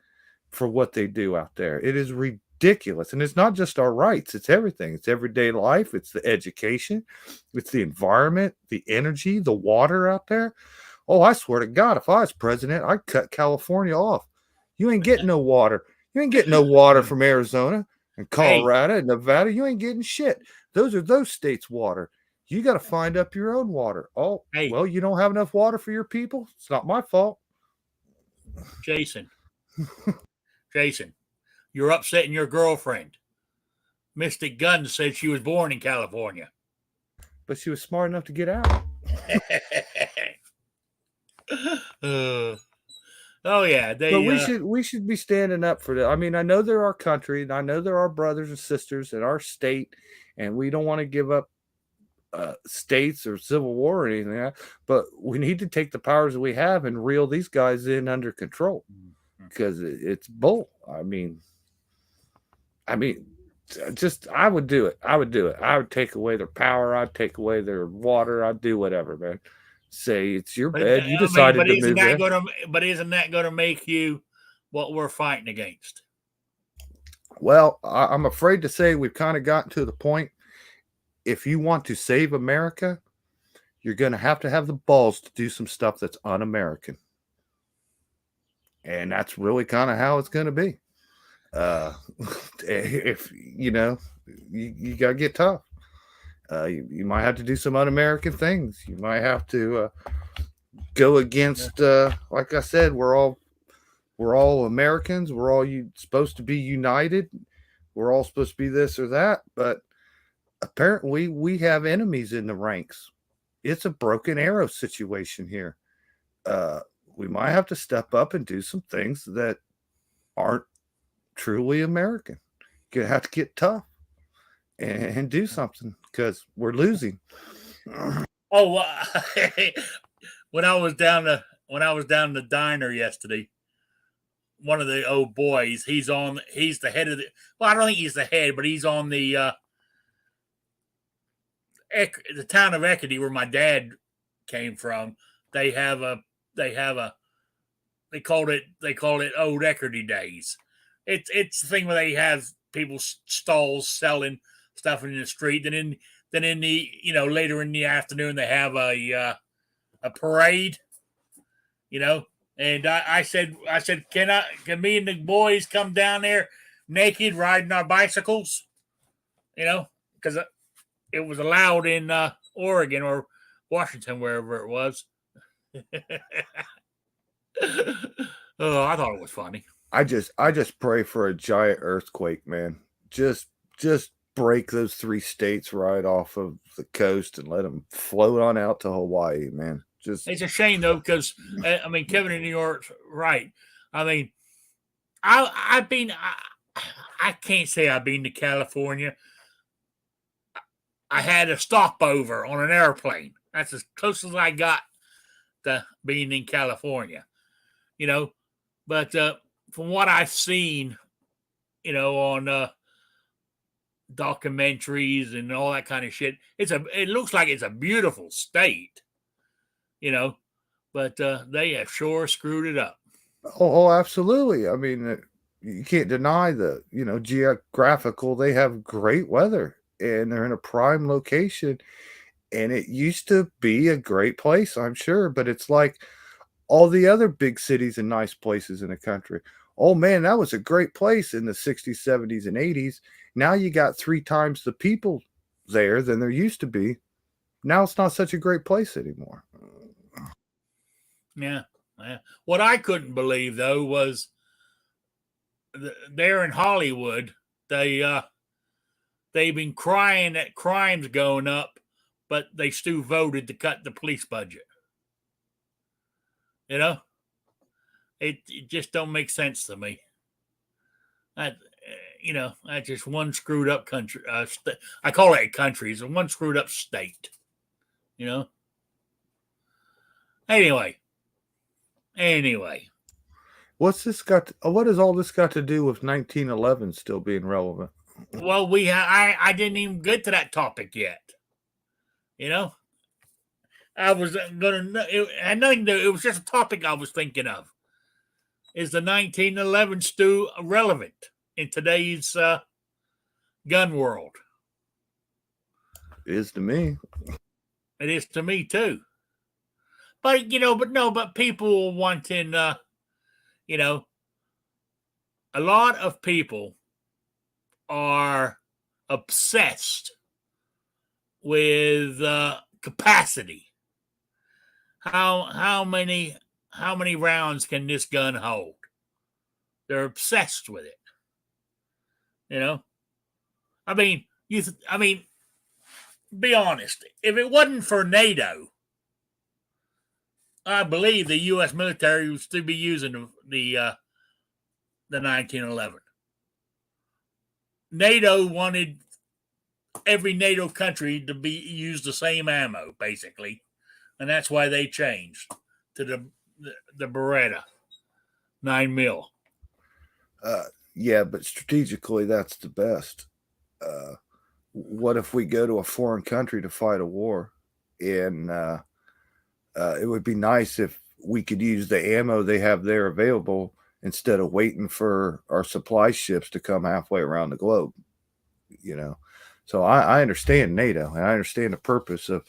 for what they do out there. It is ridiculous. And it's not just our rights, it's everything. It's everyday life, it's the education, it's the environment, the energy, the water out there. Oh, I swear to God, if I was president, I'd cut California off. You ain't getting no water. You ain't getting no water from Arizona and Colorado and Nevada. You ain't getting shit. Those are those states' water. You got to find up your own water. Oh, well, you don't have enough water for your people? It's not my fault. Jason, you're upsetting your girlfriend. Mystic Guns said she was born in California. But she was smart enough to get out. Oh yeah, but we should be standing up for that. I mean, I know they're our country, and I know they're our brothers and sisters in our state, and we don't want to give up states or civil war or anything like that, but we need to take the powers that we have and reel these guys in under control because it's bull. I mean, just I would do it. I would take away their power. I'd take away their water. I'd do whatever, man. Say it's your bed. You decided to move there. But isn't that going to make you what we're fighting against? Well, I'm afraid to say we've kind of gotten to the point. If you want to save America, you're going to have the balls to do some stuff that's un-American. And that's really kind of how it's going to be. If, you got to get tough. You might have to do some un-American things. You might have to go against, like I said, we're all Americans. We're all supposed to be united. We're all supposed to be this or that. But apparently we have enemies in the ranks. It's a broken arrow situation here. We might have to step up and do some things that aren't truly American. You have to get tough and do something because we're losing. Oh, when I was down the diner yesterday, one of the old boys, he's the head of the, well, I don't think he's the head, but he's on the town of Eckerty where my dad came from. They call it Old Eckerty Days. It's the thing where they have people's stalls selling stuff in the street. Then in the later in the afternoon they have a parade. And I said can me and the boys come down there naked riding our bicycles? Because it was allowed in Oregon or Washington, wherever it was. Oh, I thought it was funny. I just pray for a giant earthquake, man. Just break those 3 states right off of the coast and let them float on out to Hawaii, man. It's a shame though, because Kevin in New York's right. I can't say I've been to California. I had a stopover on an airplane. That's as close as I got to being in California, But from what I've seen, on documentaries and all that kind of shit, it looks like it's a beautiful state, But they have sure screwed it up. Oh, absolutely. I mean, you can't deny the geographical. They have great weather. And they're in a prime location, and it used to be a great place, I'm sure, but it's like all the other big cities and nice places in the country. Oh man, that was a great place in the 60s, 70s, and 80s. Now you got 3 times the people there than there used to be. Now it's not such a great place anymore. Yeah. What I couldn't believe though was they're in Hollywood. They've been crying that crime's going up, but they still voted to cut the police budget. You know, it just don't make sense to me. That that's just one screwed up country. I call it a country. It's one screwed up state. You know. Anyway, What has all this got to do with 1911 still being relevant? well, I didn't even get to that topic yet. You know, I was gonna. It had nothing to. It was just a topic I was thinking of. Is the 1911 still relevant in today's gun world? It is to me. It is to me too. But but people wanting, a lot of people are obsessed with capacity. How many rounds can this gun hold? They're obsessed with it. You know, I mean, be honest. If it wasn't for NATO, I believe the U.S. military would still be using the 1911. NATO wanted every NATO country to use the same ammo, basically, and that's why they changed to the Beretta 9mm. Yeah, but strategically, that's the best. What if we go to a foreign country to fight a war, and it would be nice if we could use the ammo they have there available instead of waiting for our supply ships to come halfway around the globe. So I understand NATO, and I understand the purpose of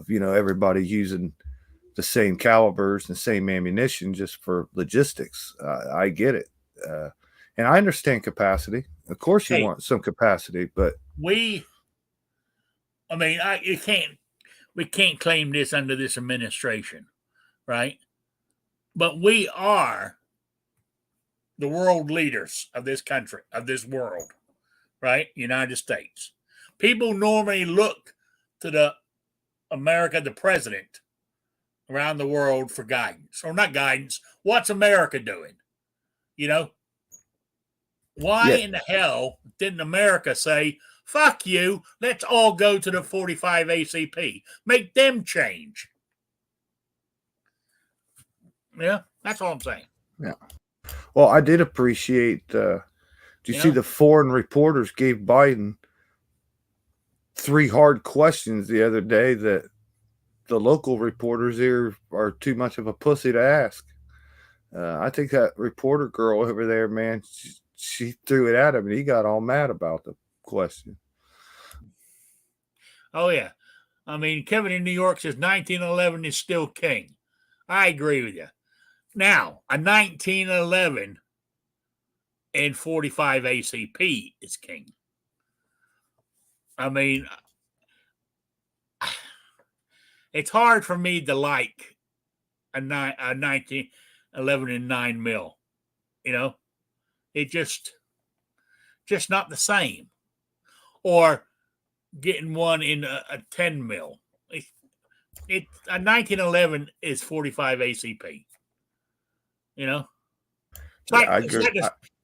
everybody using the same calibers and the same ammunition just for logistics. I get it, and I understand capacity. Of course, you want some capacity, but we can't claim this under this administration, right? But we are the world leaders of this country, of this world, right? United States. People normally look to the president around the world for guidance, or not guidance. What's America doing? Why in the hell didn't America say, fuck you, let's all go to the 45 ACP. Make them change. Yeah, that's all I'm saying. Yeah. Well, I did appreciate, did you see the foreign reporters gave Biden 3 hard questions the other day that the local reporters here are too much of a pussy to ask? I think that reporter girl over there, man, she threw it at him, and he got all mad about the question. Oh, yeah. I mean, Kevin in New York says 1911 is still king. I agree with you. Now, a 1911 and 45 ACP is king. I mean, it's hard for me to like a 1911 and 9mm. It just not the same. Or getting one in a 10mm. A 1911 is 45 ACP. It's like, I agree.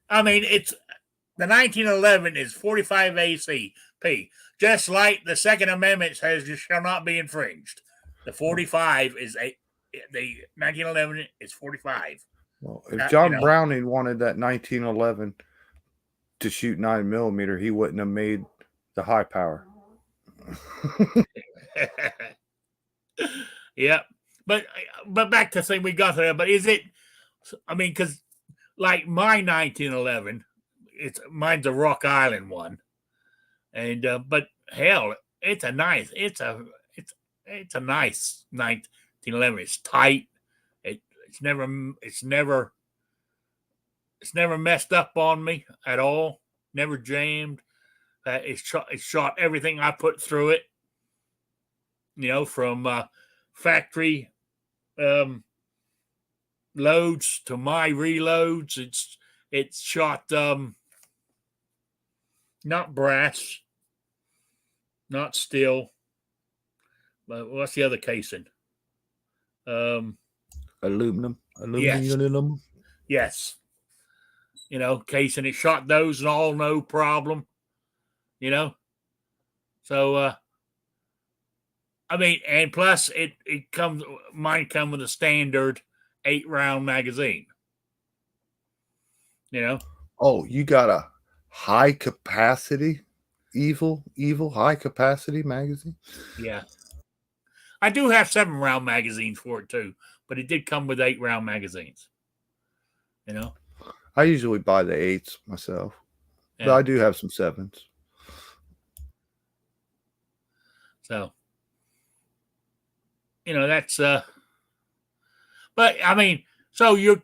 It's the 1911 is 45 ACP, just like the Second Amendment says you shall not be infringed. The 45 is the 1911 is 45. Well, if John Browning wanted that 1911 to shoot 9mm, he wouldn't have made the high power. Yeah, but back to saying we got there. But is it? Because like my 1911, mine's a Rock Island one, and but hell, it's a nice 1911. It's tight. It's never messed up on me at all. Never jammed. It shot everything I put through it. From factory loads to my reloads. It's shot not brass, not steel, but what's the other casing? Aluminum. Yes. Aluminum. Yes. Casing. It shot those and all, no problem. So I mean, and plus mine come with a standard 8-round magazine. Oh, you got a high capacity evil high capacity magazine? Yeah. I do have 7-round magazines for it too, but it did come with 8-round magazines. I usually buy the 8s myself, Yeah. but I do have some 7s. So, that's but I mean, so you're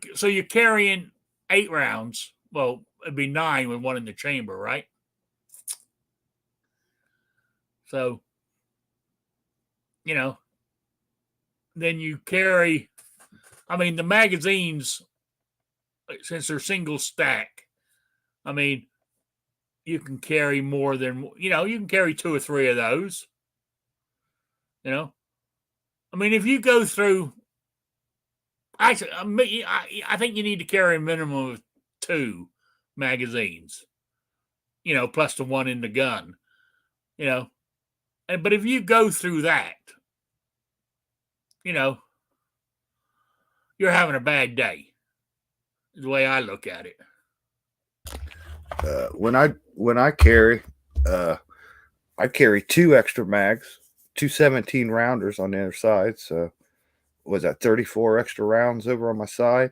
carrying 8 rounds. Well, it'd be 9 with one in the chamber, right? So, then you carry, I mean, the magazines, since they're single stack, I mean, you can carry more than, you can carry 2 or 3 of those. I mean, if you go through, actually, I think you need to carry a minimum of 2 magazines, plus the one in the gun, but if you go through that, you're having a bad day, is the way I look at it. When I carry, I carry 2 extra mags, 2 17-rounders on the other side. So was that 34 extra rounds over on my side?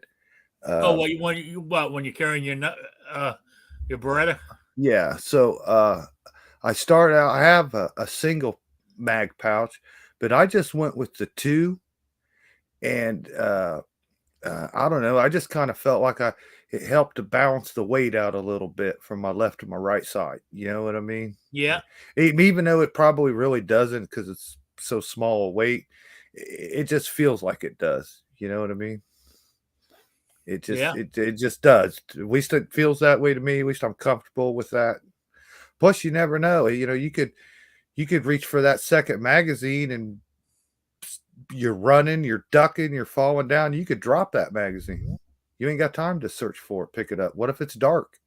When you're carrying your Beretta? Yeah. So I start out. I have a single mag pouch, but I just went with the 2, and I don't know. I just kind of felt like it helped to balance the weight out a little bit from my left to my right side. You know what I mean? Yeah. Even though it probably really doesn't, because it's so small a weight, it just feels like it does. You know what I mean? It just it just does. At least it feels that way to me. At least I'm comfortable with that. Plus, you never know. You could reach for that second magazine, and you're running, you're ducking, you're falling down. You could drop that magazine. You ain't got time to search for it, pick it up. What if it's dark?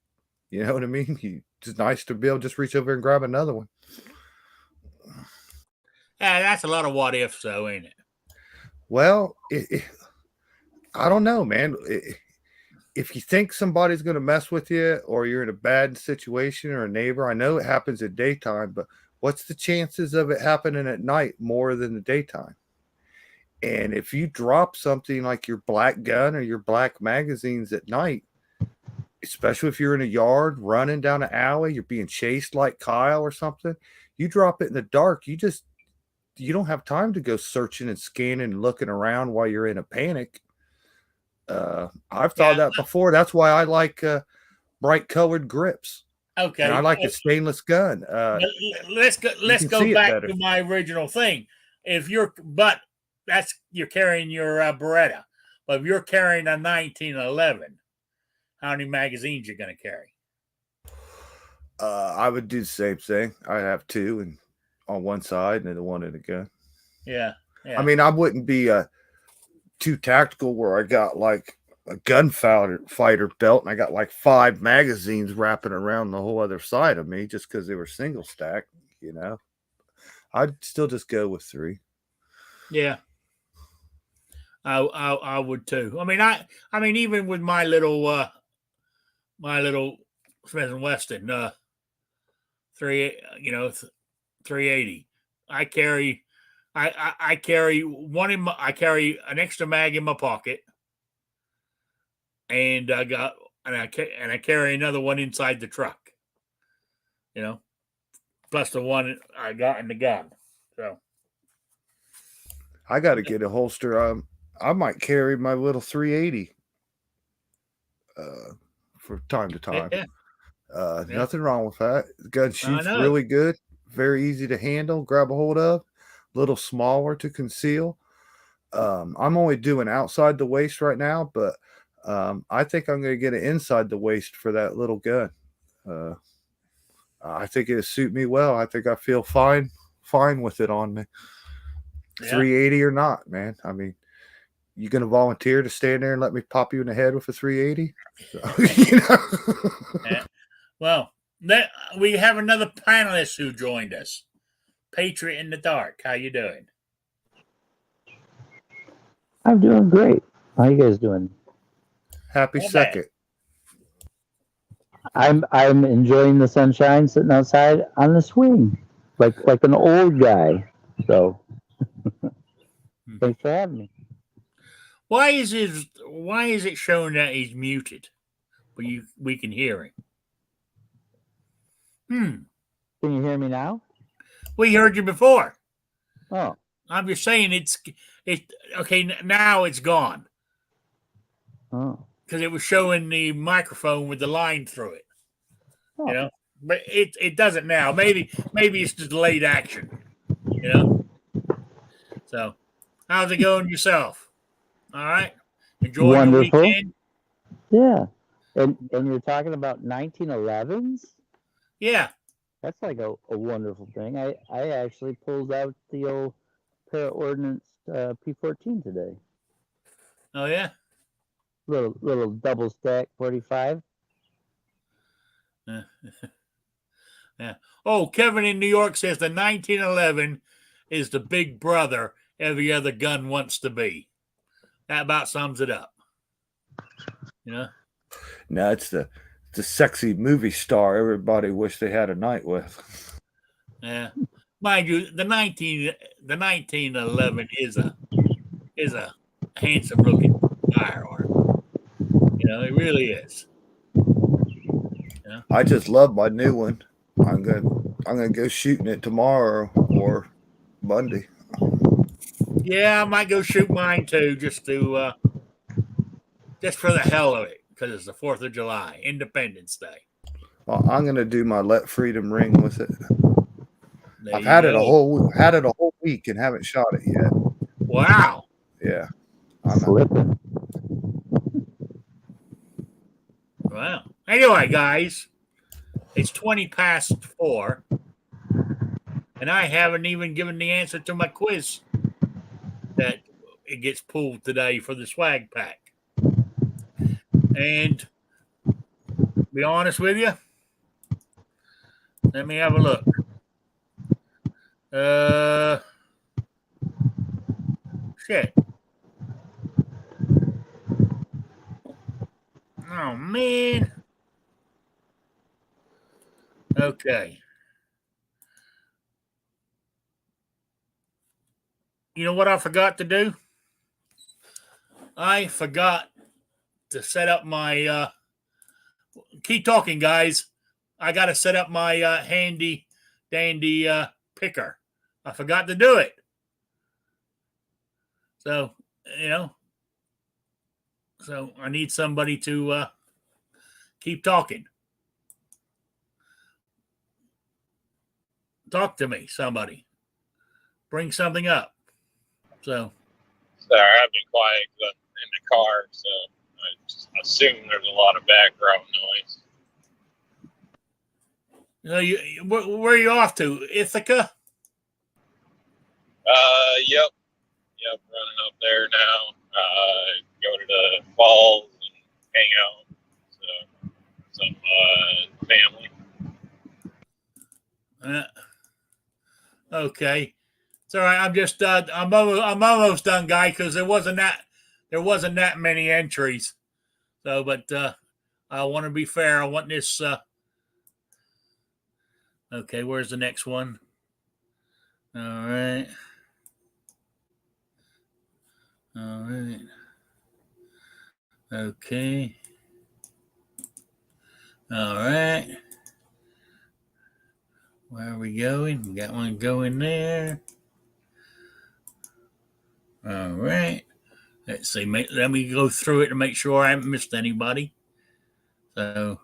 You know what I mean? It's nice to be able to just reach over and grab another one. Yeah, that's a lot of what ifs, though, ain't it? Well, I don't know, man. If you think somebody's going to mess with you, or you're in a bad situation, or a neighbor, I know it happens at daytime, but what's the chances of it happening at night more than the daytime? And if you drop something like your black gun or your black magazines at night, especially if you're in a yard running down an alley, you're being chased like Kyle or something, you drop it in the dark, you don't have time to go searching and scanning and looking around while you're in a panic. I've thought that before. That's why I like bright colored grips. Okay. And I like the stainless gun. Let's go back to my original thing. You're carrying your Beretta, but if you're carrying a 1911, how many magazines you're going to carry? I would do the same thing. I'd have 2 and on one side and then the one in the gun. Yeah. I mean, I wouldn't be too tactical where I got like a gunfighter belt and I got like 5 magazines wrapping around the whole other side of me just because they were single stack. I'd still just go with 3. Yeah. I would too. I mean, even with my little Smith and Wesson 380, I carry one I carry an extra mag in my pocket, and I carry another one inside the truck. Plus the one I got in the gun. So I got to get a holster. I might carry my little 380 for time to time. Yeah. Nothing wrong with that. The gun shoots really good, very easy to handle, grab a hold of, a little smaller to conceal. I'm only doing outside the waist right now, but I think I'm going to get it inside the waist for that little gun. I think it'll suit me well. I think I feel fine with it on me. Yeah. 380 or not, man. I mean, you going to volunteer to stand there and let me pop you in the head with a 380? You know? Yeah. Well, we have another panelist who joined us. Patriot in the Dark. How you doing? I'm doing great. How you guys doing? Happy Not bad. second. I'm enjoying the sunshine, sitting outside on the swing, like an old guy. So, thanks for having me. Why is it showing that he's muted, but we can hear him? Can you hear me now? We heard you before. Oh, I'm just saying it's okay. Now it's gone oh, because it was showing the microphone with the line through it. Oh. You know, but it doesn't now. Maybe it's the delayed action. You know. So, how's it going yourself? All right. Enjoying Wonderful. the weekend. Yeah. And you're talking about 1911s? Yeah. That's like a wonderful thing. I actually pulled out the old Para Ordnance P14 today. Oh yeah. Little double stack 45. Yeah. Oh, Kevin in New York says the 1911 is the big brother every other gun wants to be. That about sums it up. You know? No, it's the sexy movie star everybody wished they had a night with. Yeah. Mind you, the 1911 is a handsome looking firearm. You know, it really is. I just love my new one. I'm gonna go shooting it tomorrow or Monday. Yeah, I might go shoot mine too, just for the hell of it, because it's the 4th of July, Independence Day. Well, I'm gonna do my Let Freedom ring with it. There I've you had it go. a whole week and haven't shot it yet. Wow. Yeah. Slipping. Wow. Anyway, guys, it's 20 past 4, and I haven't even given the answer to my quiz that it gets pulled today for the swag pack. And be honest with you, let me have a look. Shit. Oh man. Okay. You know what I forgot to do? I forgot to set up my keep talking, guys. I got to set up my handy dandy picker. I forgot to do it. So, you know, so I need somebody to keep talking. Talk to me, somebody. Bring something up. So, Sorry, I've been quiet 'cause I'm in the car, so I just assume there's a lot of background noise. you know, where are you off to? Ithaca? Yep, running up there now. Go to the falls and hang out with some family. Okay. It's all right. I'm just I'm almost done, guy, because there wasn't that many entries. So, but I want to be fair. I want this. Okay, where's the next one? All right. All right. Okay. All right. Where are we going? We got one going there. All right. Let's see. Let me go through it to make sure I haven't missed anybody. So,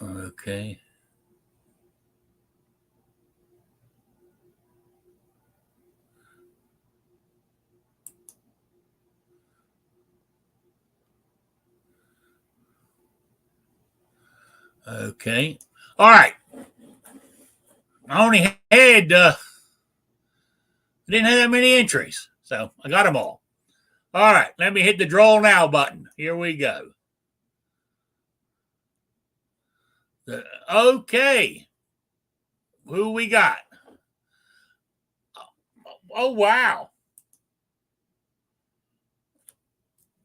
okay. Okay. All right. I only had I didn't have that many entries, so I got them all. All right, let me hit the draw now button. Here we go. Okay. Who we got? Oh wow.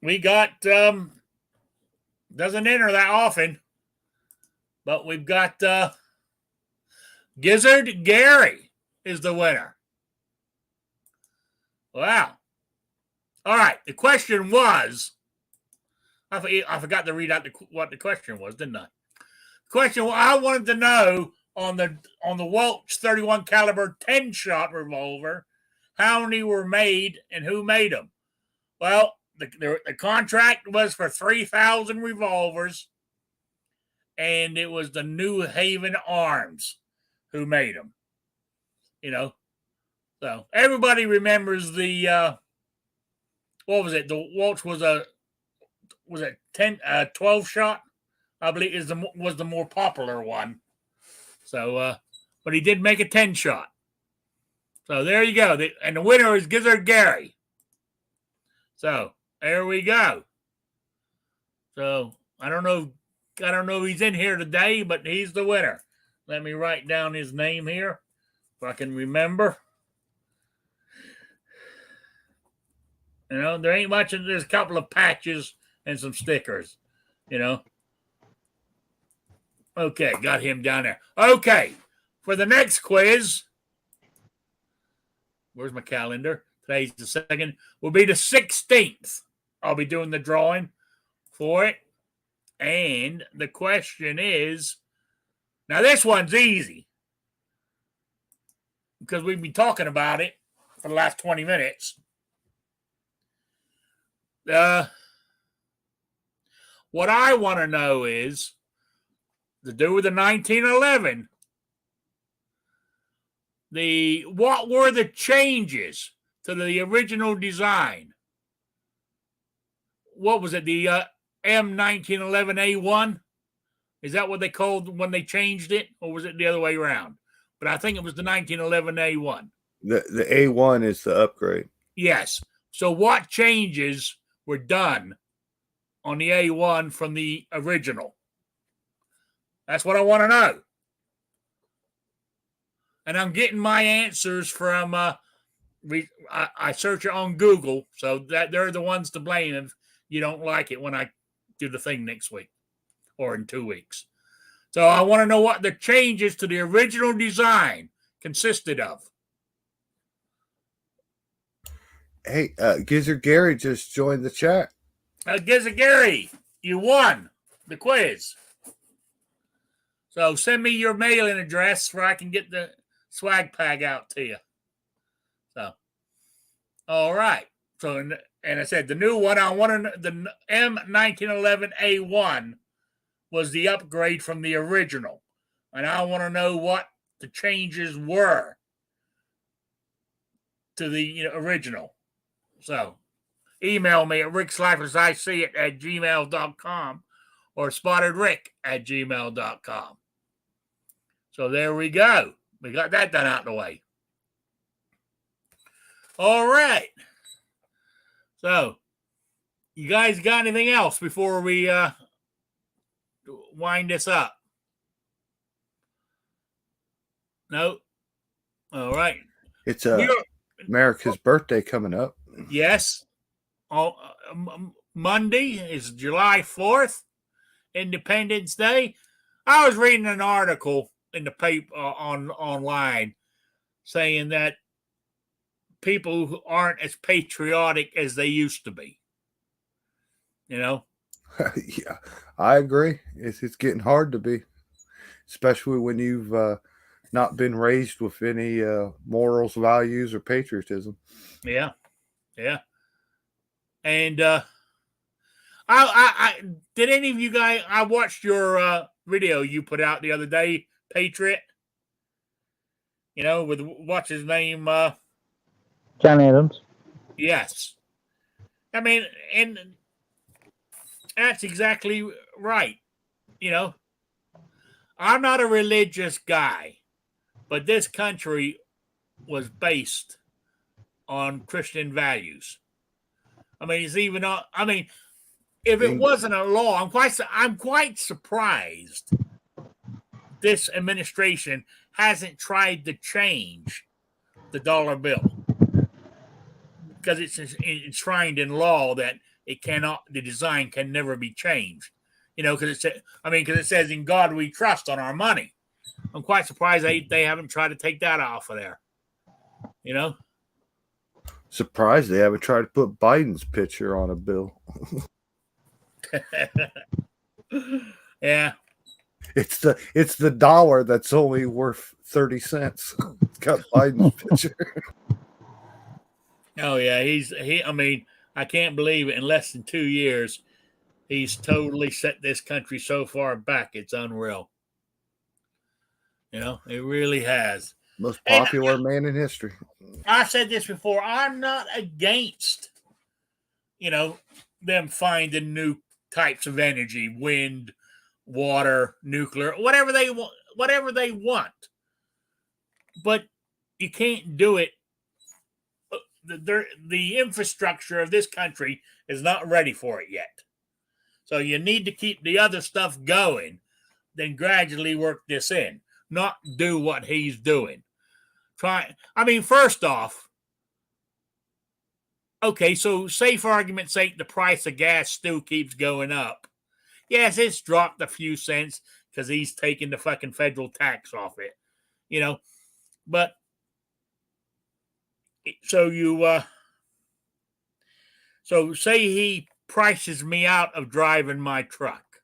We got doesn't enter that often, but we've got Gizzard Gary is the winner. Wow. All right. The question was, I forgot to read out what the question was, didn't I? The question, I wanted to know on the Welch 31 caliber 10-shot revolver, how many were made and who made them? Well, the contract was for 3,000 revolvers, and it was the New Haven Arms who made them. You know, so everybody remembers the what was it? The Welch was a 12 shot, I believe was the more popular one. So, but he did make a 10 shot. So there you go. And the winner is Gizzard Gary. So there we go. So I don't know if he's in here today, but he's the winner. Let me write down his name here if I can remember. You know, there ain't much. There's a couple of patches and some stickers, you know. Okay, got him down there. Okay, for the next quiz, where's my calendar? Today's the 2nd. Will be the 16th. I'll be doing the drawing for it. And the question is, now this one's easy because we've been talking about it for the last 20 minutes. What I want to know is to do with the 1911. What were the changes to the original design? What was it? The M1911A1? Is that what they called when they changed it, or was it the other way around? But I think it was the 1911A1. The A1 is the upgrade. Yes. So what changes were done on the A1 from the original? That's what I want to know. And I'm getting my answers from, I search it on Google, so that they're the ones to blame if you don't like it when I do the thing next week or in 2 weeks. So I want to know what the changes to the original design consisted of. Hey, Gizzard Gary just joined the chat. Gizzard Gary, you won the quiz. So send me your mailing address where I can get the swag bag out to you. So, all right. So, and I said the new one, I wanted the M1911A1 was the upgrade from the original. And I want to know what the changes were to the original. So, email me at rickslifersiseeit@gmail.com or spottedrick@gmail.com. So there we go. We got that done out of the way. All right. So, you guys got anything else before we wind this up? No? All right. It's America's birthday coming up. Yes. Monday is July 4th, Independence Day. I was reading an article in the paper online saying that people who aren't as patriotic as they used to be. You know? Yeah, I agree. It's getting hard to be, especially when you've not been raised with any morals, values, or patriotism. Yeah. Yeah. And I did any of you guys, I watched your video you put out the other day, Patriot, with what's his name? John Adams. Yes. I mean, and that's exactly right. I'm not a religious guy, but this country was based on Christian values. I mean, it's even. I mean, if it wasn't a law, I'm quite surprised this administration hasn't tried to change the dollar bill, because it's enshrined in law that it cannot, the design can never be changed. You know, because because it says, "In God we trust" on our money. I'm quite surprised they haven't tried to take that off of there. You know, Surprised they haven't tried to put Biden's picture on a bill. yeah. It's the dollar that's only worth 30 cents. It's got Biden's picture. Oh yeah, I mean, I can't believe it. In less than 2 years, he's totally set this country so far back. It's unreal. You know, it really has. Most popular man in history. I said this before. I'm not against, them finding new types of energy, wind, water, nuclear, whatever they want. But you can't do it. The infrastructure of this country is not ready for it yet. So you need to keep the other stuff going, then gradually work this in, not do what he's doing. First off, okay, so say for argument's sake, the price of gas still keeps going up. Yes, it's dropped a few cents because he's taking the fucking federal tax off it, but so say he prices me out of driving my truck.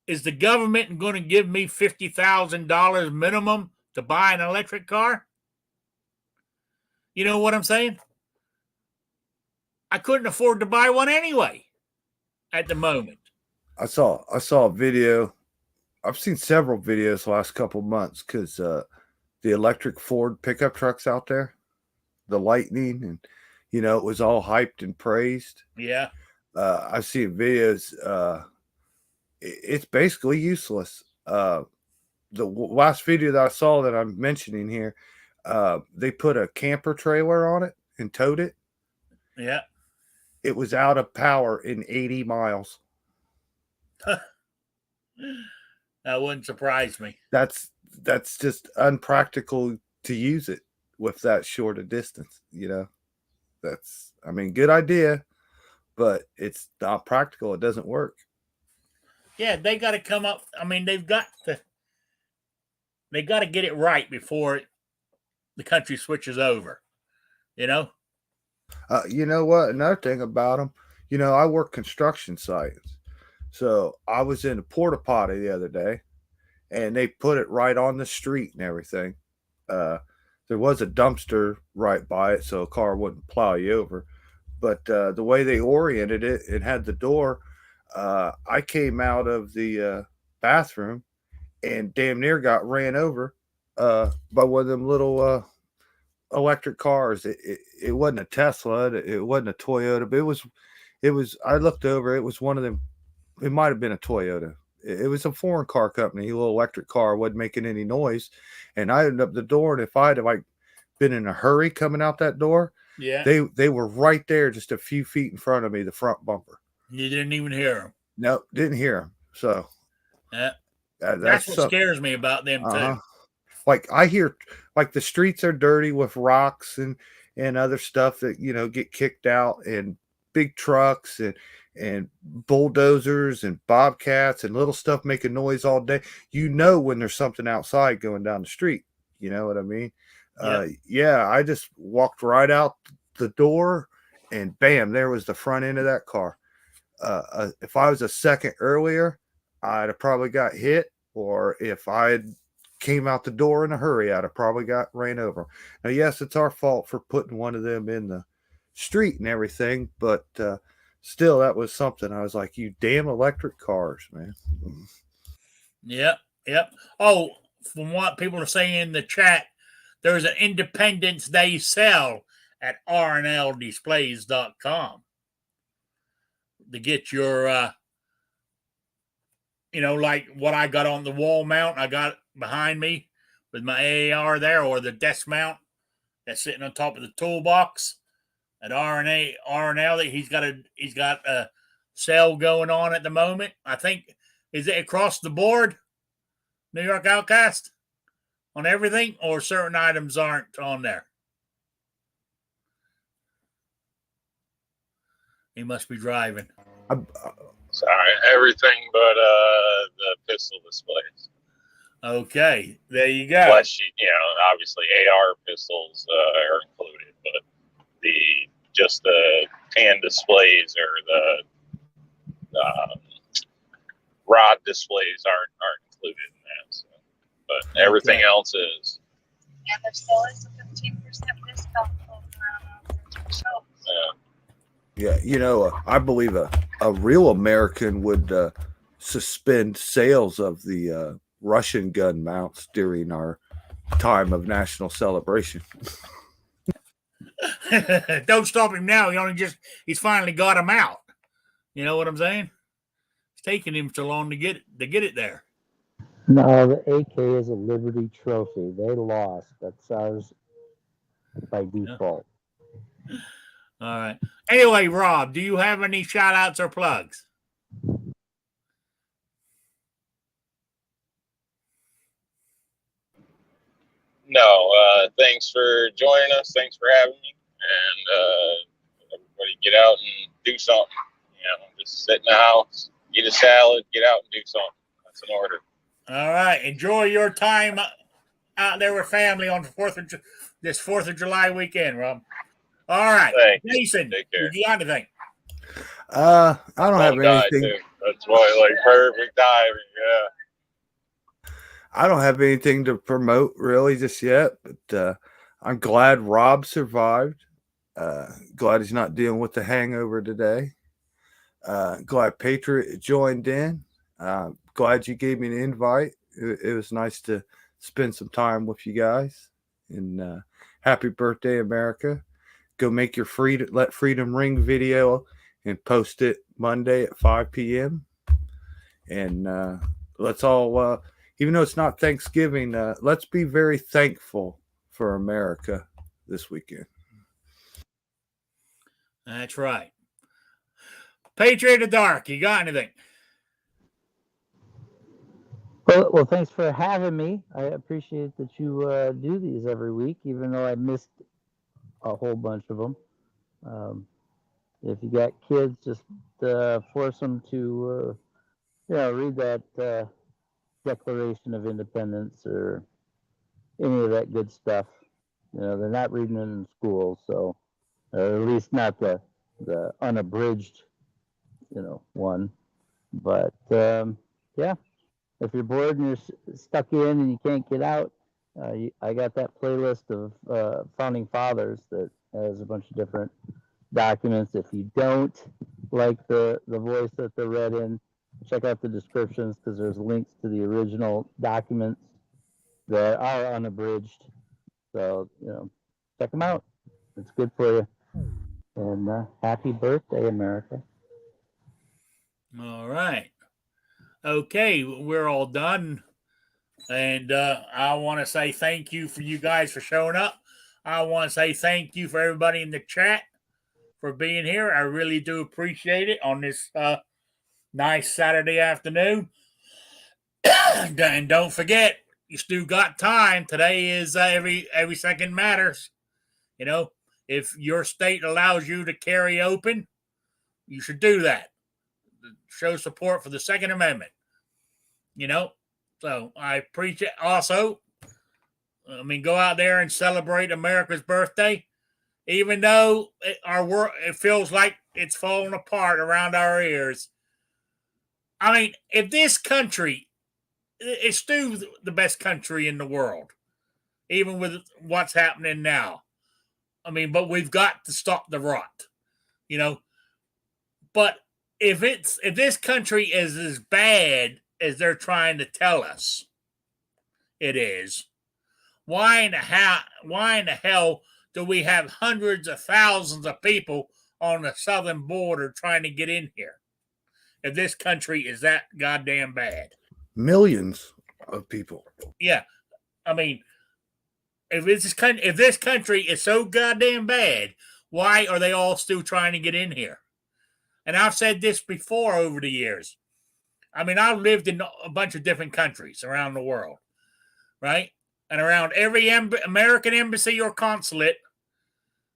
Is the government going to give me $50,000 minimum to buy an electric car? You know what I'm saying? I couldn't afford to buy one anyway at the moment. I saw a video. I've seen several videos the last couple of months because the electric Ford pickup trucks out there, the Lightning, and it was all hyped and praised. Yeah. I've seen videos. It's basically useless. The last video that I saw that I'm mentioning here, they put a camper trailer on it and towed it. Yeah. It was out of power in 80 miles. That wouldn't surprise me. That's just unpractical to use it with that short a distance. That's, good idea, but it's not practical. It doesn't work. Yeah, they got to come up. They got to get it right before the country switches over. You know what? Another thing about them, I work construction sites. So I was in a porta potty the other day, and they put it right on the street and everything. There was a dumpster right by it, so a car wouldn't plow you over. But the way they oriented it, it had the door. I came out of the bathroom and damn near got ran over by one of them little electric cars. It wasn't a Tesla, it wasn't a Toyota, but it was. I looked over, it was one of them. It might have been a Toyota. It was a foreign car company, a little electric car, wasn't making any noise. And I opened up the door, and if I had been in a hurry coming out that door, yeah, they were right there, just a few feet in front of me, the front bumper. You didn't even hear them. No, didn't hear them. So that's what scares me about them too. Like I hear, the streets are dirty with rocks and other stuff that get kicked out, and big trucks and bulldozers and bobcats and little stuff making noise all day. When there's something outside going down the street. You know what I mean? Yeah. I just walked right out the door, and bam, there was the front end of that car. If I was a second earlier, I'd have probably got hit, or if I came out the door in a hurry, I'd have probably got ran over. Now, yes, it's our fault for putting one of them in the street and everything, but still, that was something. I was like, you damn electric cars, man. Yep. Oh, from what people are saying in the chat, there's an Independence Day sale at rnldisplays.com to get your like what I got on the wall mount I got behind me with my AR there, or the desk mount that's sitting on top of the toolbox at RNL that he's got a sale going on at the moment. I think, is it across the board, New York Outcast, on everything, or certain items aren't on there? He must be driving. Sorry, everything but the pistol displays. Okay, there you go. Plus, obviously AR pistols are included, but just the hand displays or the rod displays aren't included in that. So. But everything else is. And there still is a 15% discount program. So, Yeah, I believe a real American would suspend sales of the Russian gun mounts during our time of national celebration. Don't stop him now. He's finally got him out. You know what I'm saying? It's taking him so long to get it there. No, the AK is a Liberty trophy. They lost. That's ours by default. All right. Anyway, Rob, do you have any shout outs or plugs? No, thanks for joining us. Thanks for having me. And everybody get out and do something. Just sit in the house, eat a salad, get out and do something. That's an order. All right. Enjoy your time out there with family on this 4th of July weekend, Rob. All right. Thanks. Jason, Take care. you got anything? I don't have anything. Too. That's why, perfect timing. Yeah. I don't have anything to promote really just yet, but I'm glad Rob survived. Glad he's not dealing with the hangover today. Glad Patriot joined in. Glad you gave me an invite. It was nice to spend some time with you guys. And happy birthday, America. Go make your Let Freedom Ring video and post it Monday at 5 p.m. And let's all, even though it's not Thanksgiving, let's be very thankful for America this weekend. That's right. Patriot of Dark, you got anything? Well, thanks for having me. I appreciate that you do these every week, even though I missed a whole bunch of them. If you got kids, just force them to, read that Declaration of Independence or any of that good stuff. They're not reading it in school, so or at least not the unabridged, one. But yeah, if you're bored and you're stuck in and you can't get out, I got that playlist of founding fathers that has a bunch of different documents. If you don't like the voice that they're read in, check out the descriptions because there's links to the original documents that are unabridged. So, check them out. It's good for you. And happy birthday, America. All right. Okay, we're all done. And I want to say thank you for you guys for showing up. I want to say thank you for everybody in the chat for being here. I really do appreciate it on this nice Saturday afternoon. And don't forget, you still got time. Today is every second matters. If your state allows you to carry open, you should do that. Show support for the Second Amendment. So I appreciate also. Go out there and celebrate America's birthday, even though it feels like it's falling apart around our ears. If this country, it's still the best country in the world, even with what's happening now. But we've got to stop the rot, But if this country is as bad as they're trying to tell us it is, why in the hell do we have hundreds of thousands of people on the southern border trying to get in here? if this country is that goddamn bad. Millions of people. Yeah, I mean, if this country is so goddamn bad, why are they all still trying to get in here? And I've said this before over the years. I mean, I've lived in a bunch of different countries around the world, right? And around every American embassy or consulate,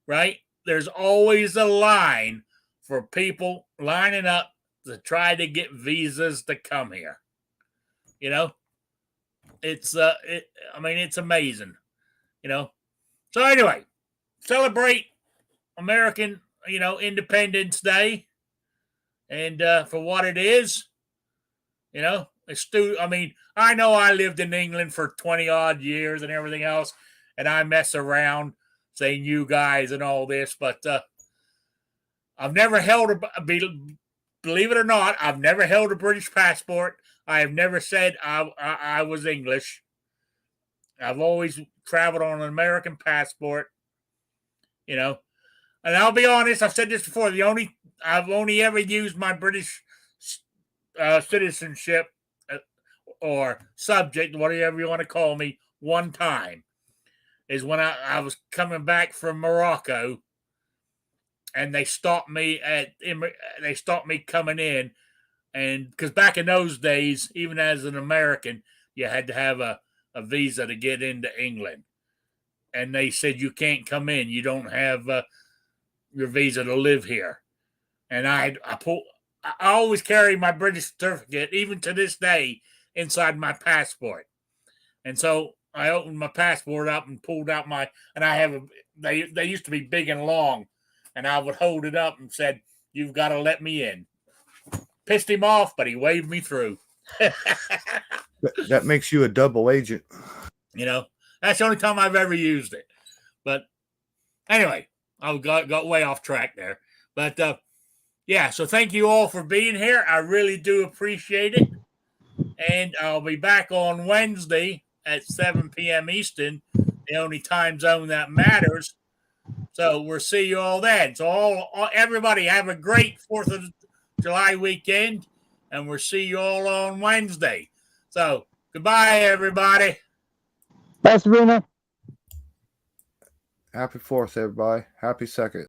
right, there's always a line for people lining up to try to get visas to come here. You know, it's it's amazing. You know, so anyway, celebrate American, Independence Day, and for what it is, I know I lived in England for 20 odd years and everything else, and I mess around saying you guys and all this, but I've never held believe it or not, I've never held a British passport. I have never said I was English. I've always traveled on an American passport, and I'll be honest, I've said this before, I've only ever used my British citizenship or subject, whatever you want to call me, one time, is when I was coming back from Morocco, and they stopped me coming in, and because back in those days, even as an American, you had to have a visa to get into England, and they said you can't come in, you don't have your visa to live here, and I always carry my British certificate, even to this day, inside my passport. And so I opened my passport up and pulled out they used to be big and long, and I would hold it up and said, "You've got to let me in." Pissed him off, but he waved me through. That makes you a double agent. That's the only time I've ever used it. But anyway, I got way off track there. But yeah, so thank you all for being here. I really do appreciate it. And I'll be back on Wednesday at 7 p.m. Eastern, the only time zone that matters. So we'll see you all then. So everybody have a great 4th of July weekend, and we'll see you all on Wednesday. So goodbye, everybody. Bye, Sabrina. Happy 4th, everybody. Happy 2nd.